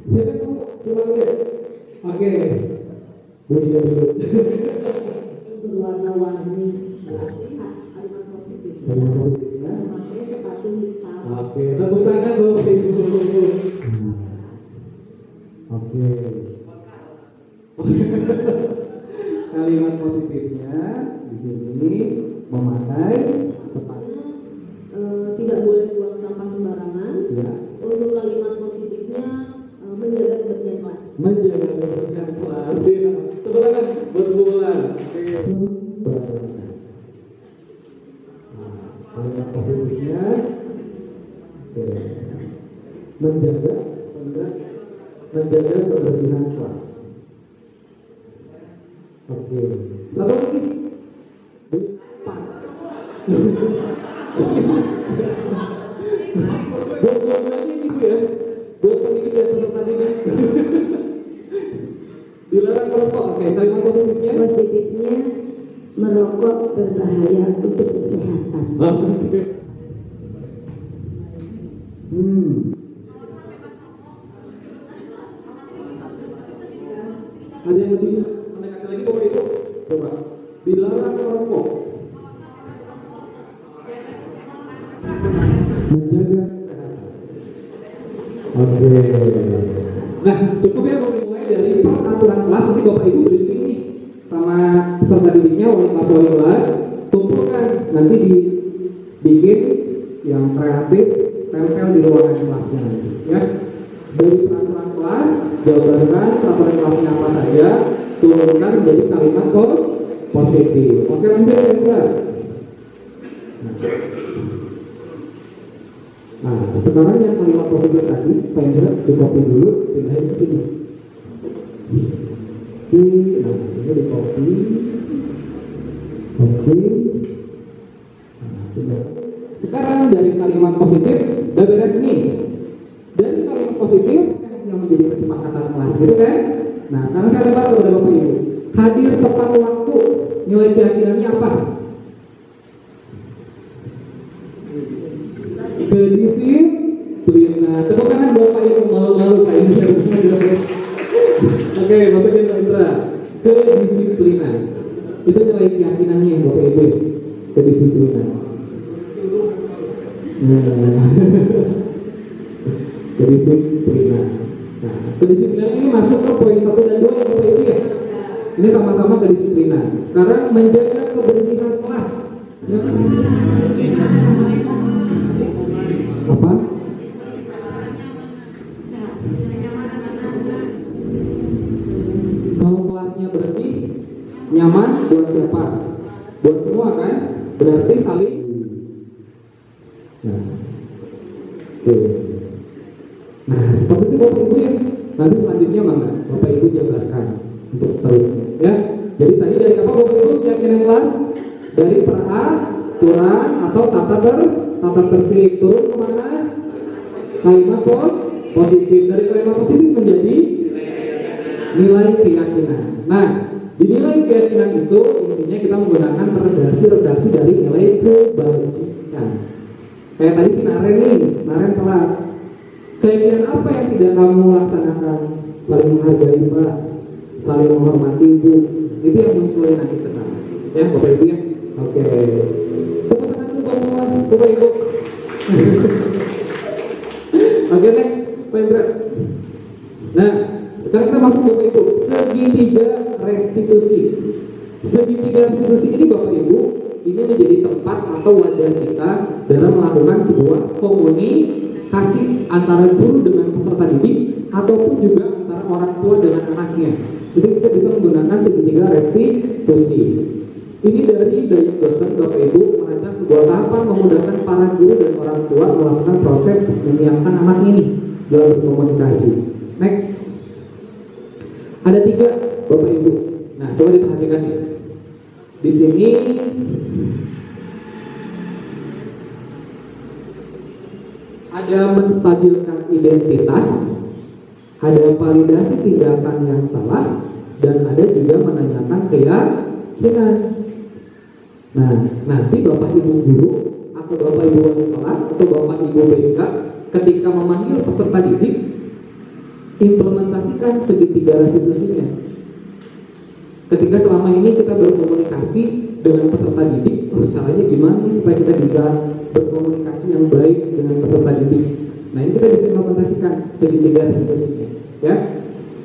S2: Siapa yang mau semuanya? Oke. Budinya dulu.
S1: Berwarna-warni berarti kalimat positif.
S2: Kalimat positifnya.
S1: Memakai sepatu hitam.
S2: Oke, tepuk tangan Bapak Ibu. Oke. Kalimat positifnya di sini memakai sepatu.
S1: Tidak boleh buang sampah sembarangan.
S2: Ya.
S1: Untuk kalimat positifnya menjaga kebersihan kelas.
S2: Menjaga kebersihan kelas. Ya. Tepuk tangan buat Bu Bulan. Oke. Kalimat positifnya menjaga kebersihan kelas. Oke. Satu lagi. Pas. Dua-duanya ini Bu ya, buat pendidik dan peserta didik. Dilarang merokok. Oke, kalimat positifnya.
S1: Positifnya, merokok berbahaya untuk kesehatan.
S2: Oke. Ada yang lebih menekankan lagi Bapak Ibu? Coba. Dilarang merokok. Menjaga kesehatan. Oke. Nah, cukup ya Bapak mulai dari peraturan kelas. Nanti Bapak Ibu berhenti nih sama peserta didiknya, wali kelas, kumpulkan. Nanti dibikin yang kreatif, tempel di ruangan kelasnya nanti. Ya. Dari peraturan kelas, jabarkan peraturan kelasnya apa saja, turunkan menjadi kalimat positif. Oke, lanjut ya. Nah, sekarang yang kalimat positif tadi, Pak Indra, di copy dulu, pindahin ke sini. Oke, nah ini di copy. Oke. Nah, pindah. Sekarang dari kalimat positif, udah beres nih. Dari kalimat positif yang menjadi kesepakatan kelas, gitu kan? Nah, sekarang saya lempar kepada Bapak Ibu. Hadir tepat waktu, nilai keyakinannya apa? Kedisiplinan. Tepuk tangan buat Pak Ibu, malu-malu Pak Indra. Oke, masukin Pak Indra. Kedisiplinan. Itu nilai keyakinannya Bapak Ibu. Kedisiplinan. Kedisiplinan. Nah, kedisiplinan ini masuk ke poin 1 dan 2 Bapak Ibu ya. Ini sama-sama kedisiplinan. Sekarang menjaga kebersihan kelas. Apa? Kalau kelasnya bersih, nyaman, buat siapa? Buat semua kan? Berarti saling. Nah, oke. Nah, seperti itu Bapak Ibu ya. Nanti selanjutnya mana? Bapak Ibu jabarkan untuk seterusnya. Ya. Jadi tadi dari apa Bapak Ibu keyakinan kelas? Dari peraturan atau tata tertib, turun kemana? Kalimat positif. Dari kalimat positif menjadi nilai keyakinan. Nah, di nilai keyakinan itu intinya kita menggunakan redaksi dari nilai kebajikan. Kayak tadi si Naren telat. Keyakinan apa yang tidak kamu laksanakan? Saling menghargai Pak, saling menghormati Ibu. Itu yang munculin nanti ke sana. Ya, Bapak Ibu ya. Oke. Tepuk tangan dulu buat semua, Bapak Ibu. Oke, next, Pak Indra. Nah, sekarang kita masuk Bapak Ibu, segitiga restitusi. Segitiga restitusi ini Bapak Ibu, ini menjadi tempat atau wadah kita dalam melakukan sebuah komunikasi antara guru dengan peserta didik ataupun juga antara orang tua dengan anaknya. Jadi kita bisa menggunakan segitiga restitusi. Ini dari daya dosen Bapak Ibu merancang sebuah tahapan memudahkan para guru dan orang tua melakukan proses menyiapkan anak ini dalam berkomunikasi. Next, ada 3 Bapak Ibu. Nah, coba diperhatikan ya. Di sini ada menstabilkan identitas, ada validasi tindakan yang salah, dan ada juga menanyakan keyakinan. Nah, nanti Bapak Ibu guru atau Bapak Ibu wali kelas atau Bapak Ibu BK ketika memanggil peserta didik, implementasikan segitiga restitusinya. Ketika selama ini kita berkomunikasi dengan peserta didik, caranya gimana nih supaya kita bisa berkomunikasi yang baik dengan peserta didik. Nah, ini kita bisa implementasikan segitiga restitusinya. Ya,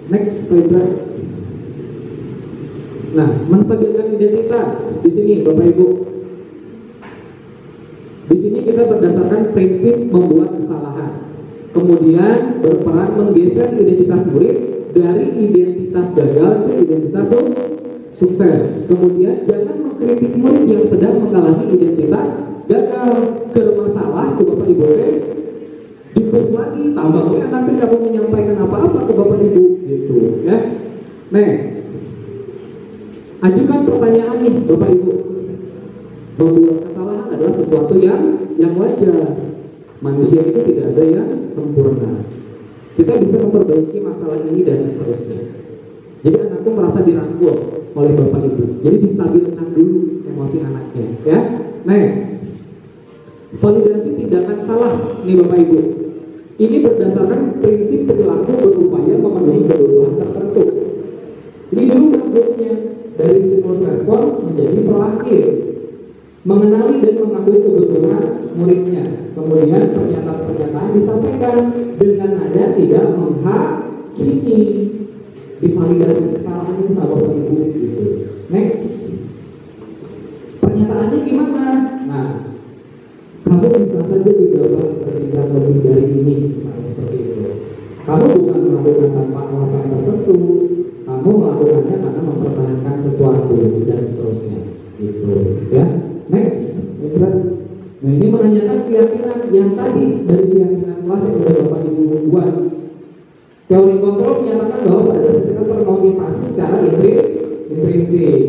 S2: next slide. Nah, menstabilkan identitas di sini Bapak Ibu. Di sini kita berdasarkan prinsip membuat kesalahan. Kemudian berperan menggeser identitas murid dari identitas gagal ke identitas sukses. Kemudian jangan mengkritik murid yang sedang mengalami identitas gagal ke masalah ke Bapak Ibu. Jemput lagi, tambah nanti kamu menyampaikan apa-apa ke Bapak Ibu gitu ya. Next, ajukan pertanyaan nih Bapak Ibu. Membuat kesalahan adalah sesuatu yang wajar. Manusia itu tidak ada yang sempurna. Kita bisa memperbaiki masalah ini dan seterusnya. Jadi anak itu merasa dirangkul oleh bapak ibu. Jadi distabilkan dulu emosi anaknya, ya. Next, validasi tindakan salah nih bapak ibu. Ini berdasarkan prinsip perilaku berupaya memenuhi kebutuhan tertentu. Ini dulu bentuknya dari stimulus respon menjadi proaktif, mengenali dan mengakui kebutuhan muridnya. Kemudian pernyataan-pernyataan disampaikan dengan nada tidak menghakimi, divalidasi kesalahannya sama bapak ibu gitu. Next, pernyataannya gimana? Nah, kamu bisa saja gegabah bertindak lebih dari ini, misalnya seperti itu. Kamu bukan melakukan tanpa alasan tertentu, kamu melakukannya karena mempertahankan sesuatu dan seterusnya, gitu, ya. Next, nah ini menanyakan keyakinan yang tadi dari keyakinan kelas yang sudah bapak ibu buat. Teori kontrol menyatakan bahwa pada dasarnya kita termotivasi secara intrinsik.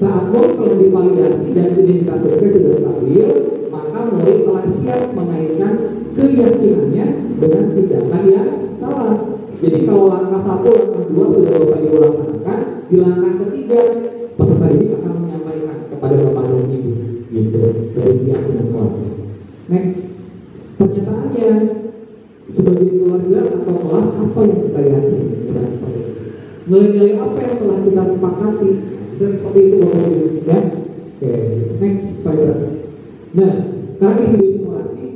S2: Saat murid telah divalidasi dan identitas sukses sudah stabil, maka murid telah siap mengaitkan keyakinannya dengan tindakan yang salah. Jadi kalau langkah 1, langkah 2 sudah bapak ibu laksanakan, di langkah ketiga peserta didik akan menyampaikan kepada bapak dan ibu, gitu, dari keyakinan kelasnya. Next, pernyataannya sebagai keluarga atau kelas apa yang kita yakini dan seperti itu. Nilai-nilai apa yang telah kita sepakati dan seperti itu bapak ibu, ya. Oke, next pada. Nah, sekarang di video simulasi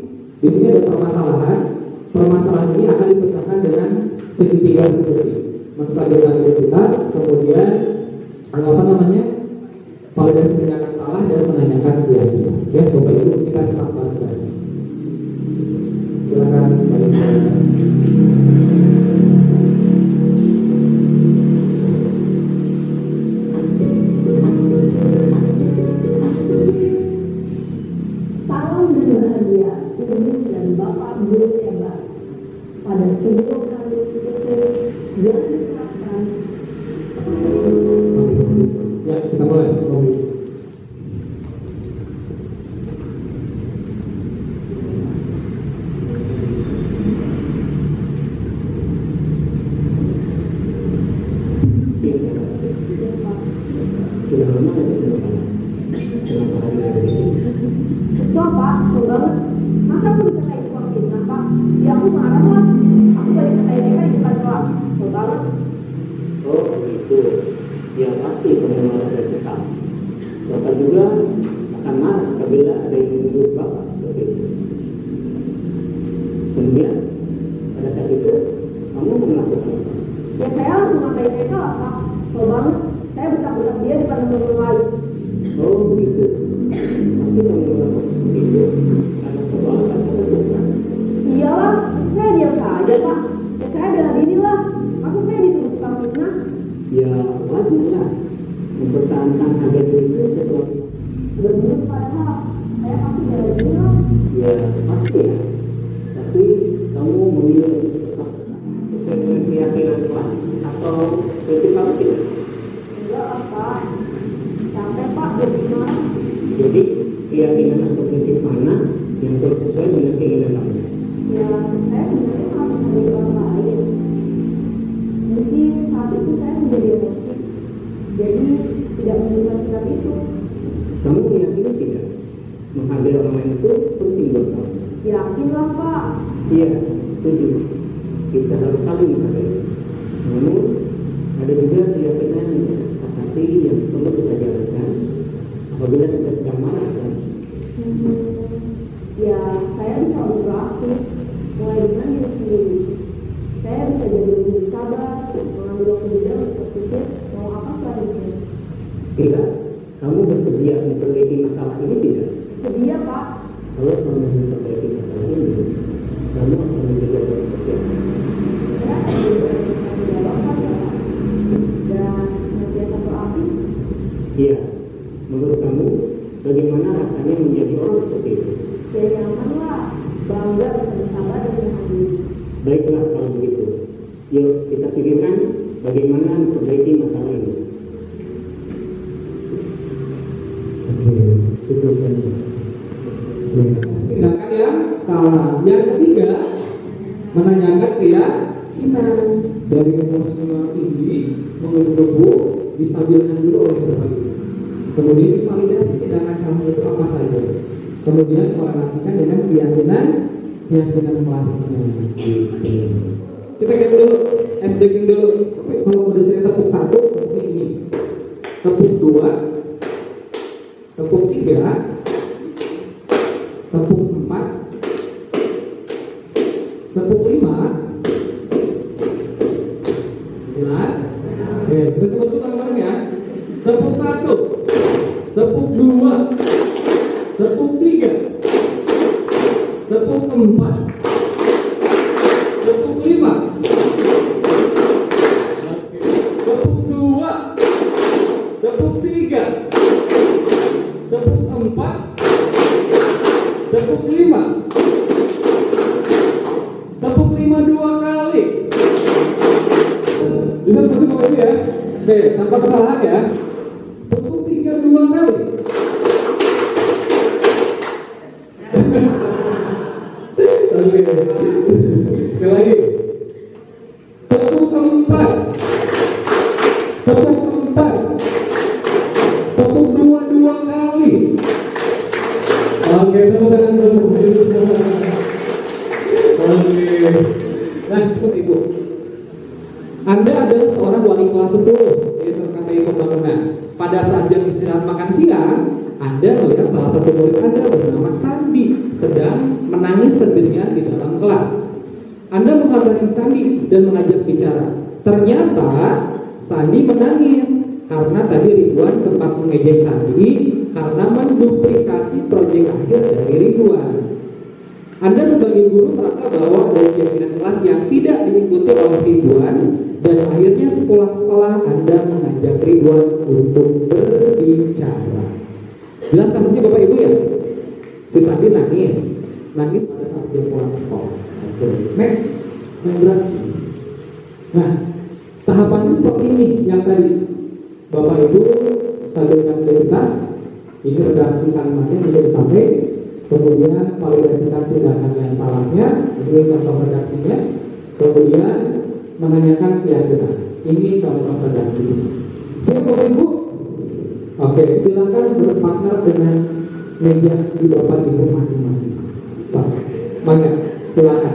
S2: di sini ada permasalahan. Permasalahan ini akan dipecahkan dengan segitiga diskusi, menstabilkan identitas, kemudian apa namanya, validasi tindakan salah dan menanyakan keyakinan. Ya, bapak ibu kita simak bareng-bareng. Silakan bareng-bareng.
S1: Salam dan bahagia untuk dan Bapak Guru hebat pada video kali ini yang diterapkan.
S2: Ya, kita mulai.
S1: Kesel Pak, kesel banget. Masa aku dikatain uang fitnah Pak? Ya aku marah lah. Aku balik katain mereka di depan kelas. Kesel banget.
S5: Oh begitu, ya pasti kamu marah dan kesal. Bapak juga akan marah apabila ada yang menuduh Bapak seperti itu. Kemudian pada saat itu kamu melakukan apa?
S1: Ya saya langsung ngapain mereka lah Pak. Kesel banget. Saya bentak-bentak dia di depan teman-teman lain.
S5: Oh begitu, pasti kamu melakukan seperti itu karena sebuah alasan tertentu kan?
S1: Iyalah, maksud saya diam saja Pak. Ya saya bela diri lah. Maksud saya dituduh tukang fitnah.
S5: Ya wajar lah, mempertahankan harga diri itu sesuatu.
S1: Benar padahal saya pasti bela diri lah.
S5: Ya pasti ya, tapi kamu memilih untuk tetap sesuai dengan keyakinan kelas atau prinsip kamu tidak?
S1: Enggak lah Pak. Capek Pak jadi marah.
S5: Jadi keyakinan atau prinsip mana yang sesuai dengan keinginan kamu?
S1: Ya saya sebenarnya harus dari orang lain. Mungkin saat itu saya menjadi emosi. Jadi tidak menunjukkan sikap itu.
S5: Kamu meyakini tidak menghargai orang lain itu penting buat kamu?
S1: Yakin lah Pak.
S5: Iya, setuju. Kita harus saling menghargai. Namun ada juga keyakinan yang kita sepakati yang perlu kita jalankan apabila kita sedang marah kan?
S1: Ya saya bisa berproaktif. Mulai dengan diri sendiri. Saya bisa jadi lebih sabar, mengambil waktu juga untuk berpikir mau apa selanjutnya.
S5: Tidak, kamu bersedia memperbaiki masalah ini tidak?
S1: Sedia Pak.
S5: Kalau kamu memperbaiki masalah ini, kamu akan menjadi orang seperti apa?
S1: Saya akan jadi orang yang bertanggung jawab ya Pak. Dan senantiasa proaktif.
S5: Iya, menurut kamu bagaimana rasanya menjadi orang seperti itu?
S1: Ya nyaman lah, bangga bisa bersabar dan menghadiri.
S5: Baiklah kalau begitu. Yuk kita pikirkan bagaimana memperbaiki masalah ini.
S2: Oke, cukup kan. Ya, membenarkan yang salah. Yang ketiga, menanyakan keyakinan. Dari emosional tinggi menuju tubuh distabilkan dulu oleh berbagai. Kemudian divalidasi tindakan salah itu apa saja. Kemudian korelasikan dengan keyakinan kelasnya. Kita cek dulu, SD dulu. Kalau udah cerita tepuk 1, tepuk ini. Tepuk 2, tepuk 3, tepuk 4, tepuk 5. Jelas? Oke, betul-betul bareng-bareng ya. Tepuk 1, tepuk 2, tepuk 3, tepuk 4, tepuk 5, tepuk 2, tepuk 3, tepuk 4, tepuk 5, tepuk 5 2 kali. Bisa seperti itu ya. Oke, tanpa kesalahan ya. Tepuk 3 2 kali. Sekali lagi. Tepuk 4. Tepuk 4. Tepuk 2 2 kali. Oke, tepuk tangan dulu. Oke. Nah, Ibu. Anda adalah seorang wali kelas 10 di SMKTI Pembangunan. Pada saat jam istirahat makan siang, Anda melihat salah satu murid Anda bernama Sandi sedang menangis sendirian di dalam kelas. Anda menghabari Sandi dan mengajak bicara. Ternyata Sandi menangis karena tadi Ridwan sempat mengejek Sandi karena menduplikasi proyek akhir dari Ridwan. Anda sebagai guru merasa bahwa ada kegiatan kelas yang tidak diikuti oleh Ridwan dan akhirnya sekolah-sekolah Anda mengajak Ridwan untuk berbicara. Jelas kasusnya Bapak Ibu ya? Si Sandi nangis pada saat dia pulang sekolah. Next, yang berarti. Nah, tahapannya seperti ini yang tadi. Bapak Ibu stabilkan identitas, ini redaksi kalimatnya bisa dipakai. Kemudian validasikan tindakan yang salahnya, ini contoh redaksinya. Kemudian menanyakan keyakinan, ini contoh redaksi. Siap Bapak Ibu? Oke, silakan berpartner dengan meja di Bapak Ibu masing-masing. Banyak, silakan.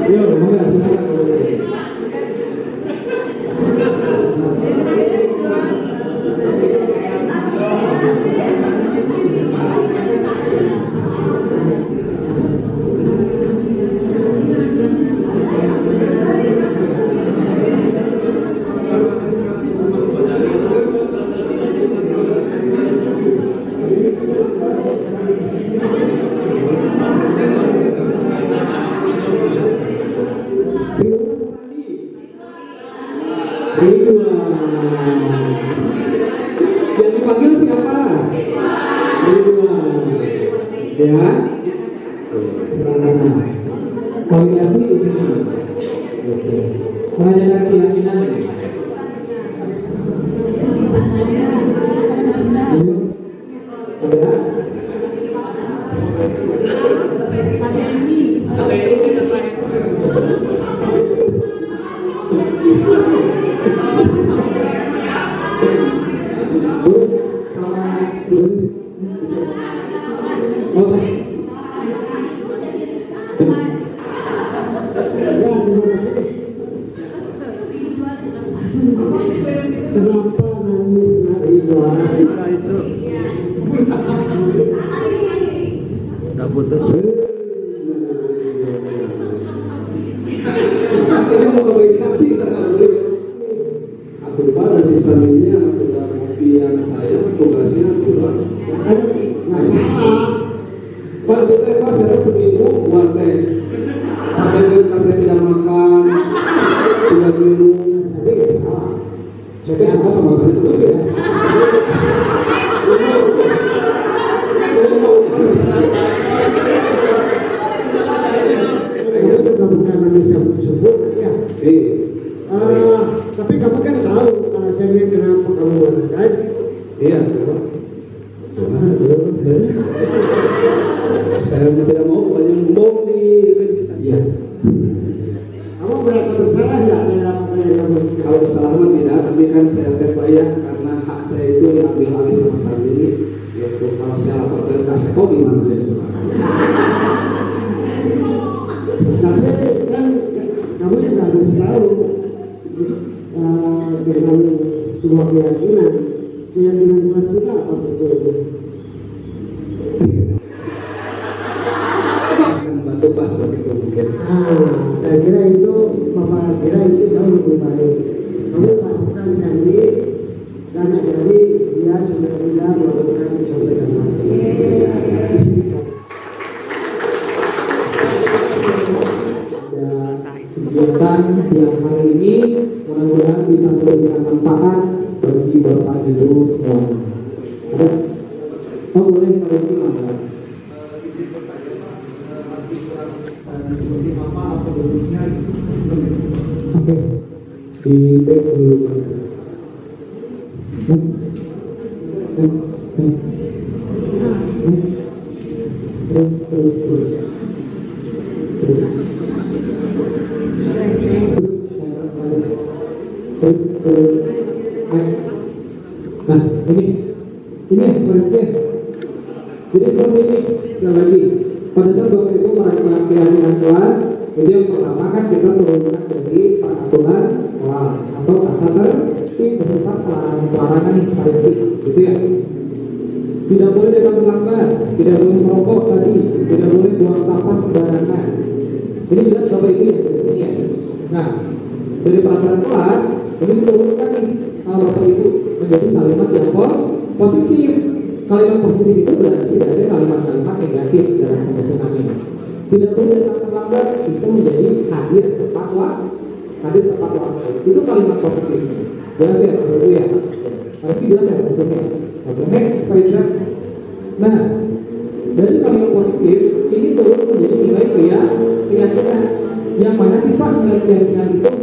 S2: Yo, silakan. Yang dipanggil siapa? Ridwan. Ya. Validasi ini. Oke. Menanyakan keyakinan ini. Ada?
S1: Kenapa nangis Ridwan?
S4: Udah putus.
S6: Ini mau kebaik hati terkadang atau pada sisanya atau kopi yang saya tugasnya adalah nggak salah. Pada kita pas saya seminggu buat teh sampai ke saya tidak makan, tidak minum, tapi nggak salah. Saya suka sama saya sebagai
S1: bukan manusia sebut ya. Tapi kamu kan tahu alasannya kenapa kamu berangkat.
S6: Iya. Saya tidak mau banyak membom di kebiasaan.
S2: Iya.
S7: Kamu merasa bersalah nggak dalam apa yang kamu?
S6: Kalau bersalah mah tidak, tapi kan saya terbayang karena hak saya itu diambil alih sama Sandi. Yaitu kalau saya lapor ke Kaseko gimana ya?
S7: Tapi kan kamu juga harus tahu dengan sebuah keyakinan kelas kita apa sebetulnya?
S6: Akan membantu Pak seperti itu mungkin.
S7: Saya kira itu Bapak kira itu jauh lebih baik. Kamu lakukan Sandi karena jadi dia sudah tidak melakukan pencopetan lagi.
S2: Kegiatan siang hari ini mudah-mudahan bisa memberikan manfaat bagi Bapak Ibu semua. Ada? Oh boleh kalau sih Mangga. Oke, di take dulu. Next. Terus next. Nah ini prosesnya. Jadi seperti ini sekali lagi. Pada saat Bapak Ibu merancang kelas, jadi yang pertama kan kita turunkan dari peraturan kelas atau tata tertib beserta pelarangan nih Rizky, gitu ya. Tidak boleh datang terlambat, tidak boleh merokok tadi, tidak boleh buang sampah sembarangan. Ini jelas Bapak Ibu ya di sini ya. Nah, dari peraturan kelas ini diturunkan nih kalau Bapak Ibu menjadi kalimat yang positif. Kalimat positif itu berarti tidak ada kalimat-kalimat negatif dalam penyusunan ini. Tidak boleh datang terlambat itu menjadi hadir tepat waktu. Itu kalimat positif. Jelas ya Bapak Ibu ya. Harus jelas ya maksudnya. Oke, next paragraph. Nah, dari kalimat positif ini turun menjadi nilai keyakinan. Yang mana sih Pak nilai keyakinan itu?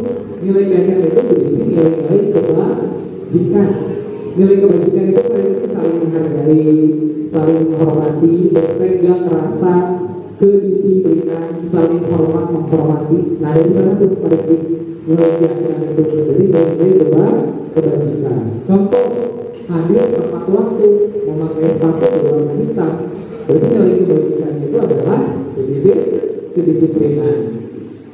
S2: Nilai keyakinan itu berisi nilai-nilai kebajikan. Nilai kebajikan itu berarti saling menghargai, saling menghormati, berpegang rasa kedisiplinan, saling hormat menghormati. Nah dari sana tuh berarti nilai keyakinan itu. Jadi nilai kebajikan. Contoh, hadir tepat waktu, memakai sepatu berwarna hitam. Berarti nilai kebajikan itu adalah kedisiplinan.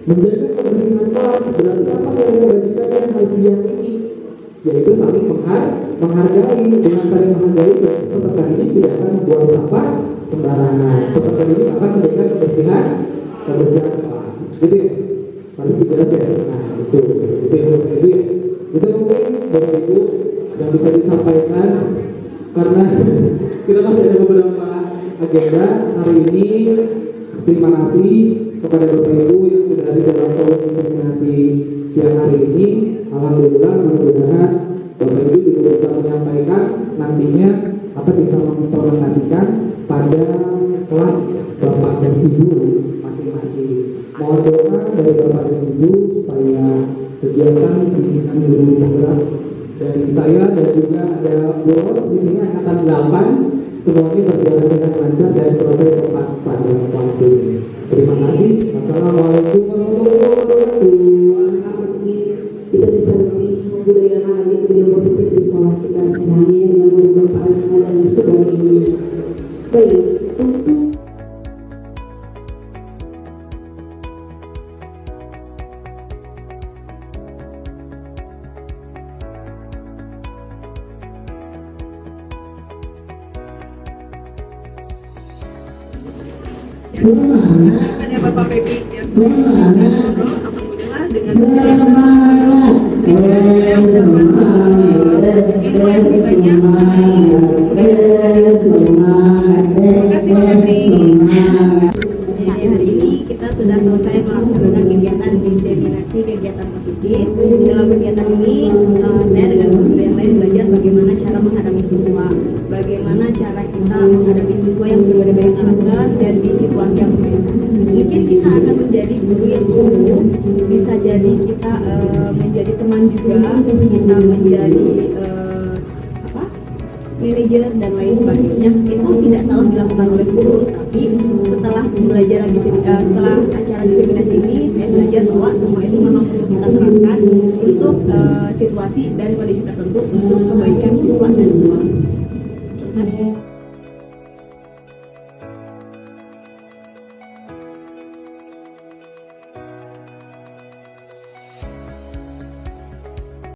S2: Menjaga kebersihan kelas berarti apa nilai kebajikan yang harus diyakini? Yaitu saling menghargai. Dengan saling menghargai peserta ini tidak akan membuang sampah sembarangan. Peserta ini akan menjaga kebersihan kelas. Jadi harus dijelas ya. Nah itu mungkin Bapak Ibu yang bisa disampaikan karena kita masih ada beberapa agenda hari ini. Terima kasih kepada Bapak Ibu yang sudah hadir dalam forum diseminasi siang hari ini. Alhamdulillah, mudah-mudahan Bapak Ibu juga bisa menyampaikan nantinya atau bisa mengimplementasikan pada kelas Bapak dan Ibu masing-masing. Mohon doa dari Bapak dan Ibu supaya kegiatan bimbingan guru penggerak dari saya dan juga ada Bu Ros di sini angkatan 8 semuanya berjalan dengan lancar dan selesai tepat pada waktu. Terima kasih. Wassalamualaikum warahmatullahi wabarakatuh.
S1: Kita bisa lebih membudayakan lagi budaya positif di sekolah kita semuanya dengan bermanfaat dan sebagainya. Baik, untuk
S8: ada Bapak Baby yang alhamdulillah dengan hari ini kita sudah selesai melaksanakan kegiatan diseminasi kegiatan positif. Dalam kegiatan ini saya dengan guru yang lain belajar bagaimana cara menghadapi siswa, bagaimana cara kita menghadapi siswa yang berbeda-beda karakter dan di situasi yang berbeda. Mungkin kita akan menjadi guru yang guru, bisa jadi kita menjadi teman juga, kita menjadi manajer manajer dan lain sebagainya itu tidak salah dilakukan oleh guru, tapi setelah setelah acara diseminasi ini saya belajar bahwa semua itu memang perlu kita terapkan untuk situasi dan kondisi tertentu untuk kebaikan siswa dan sekolah. Terima kasih.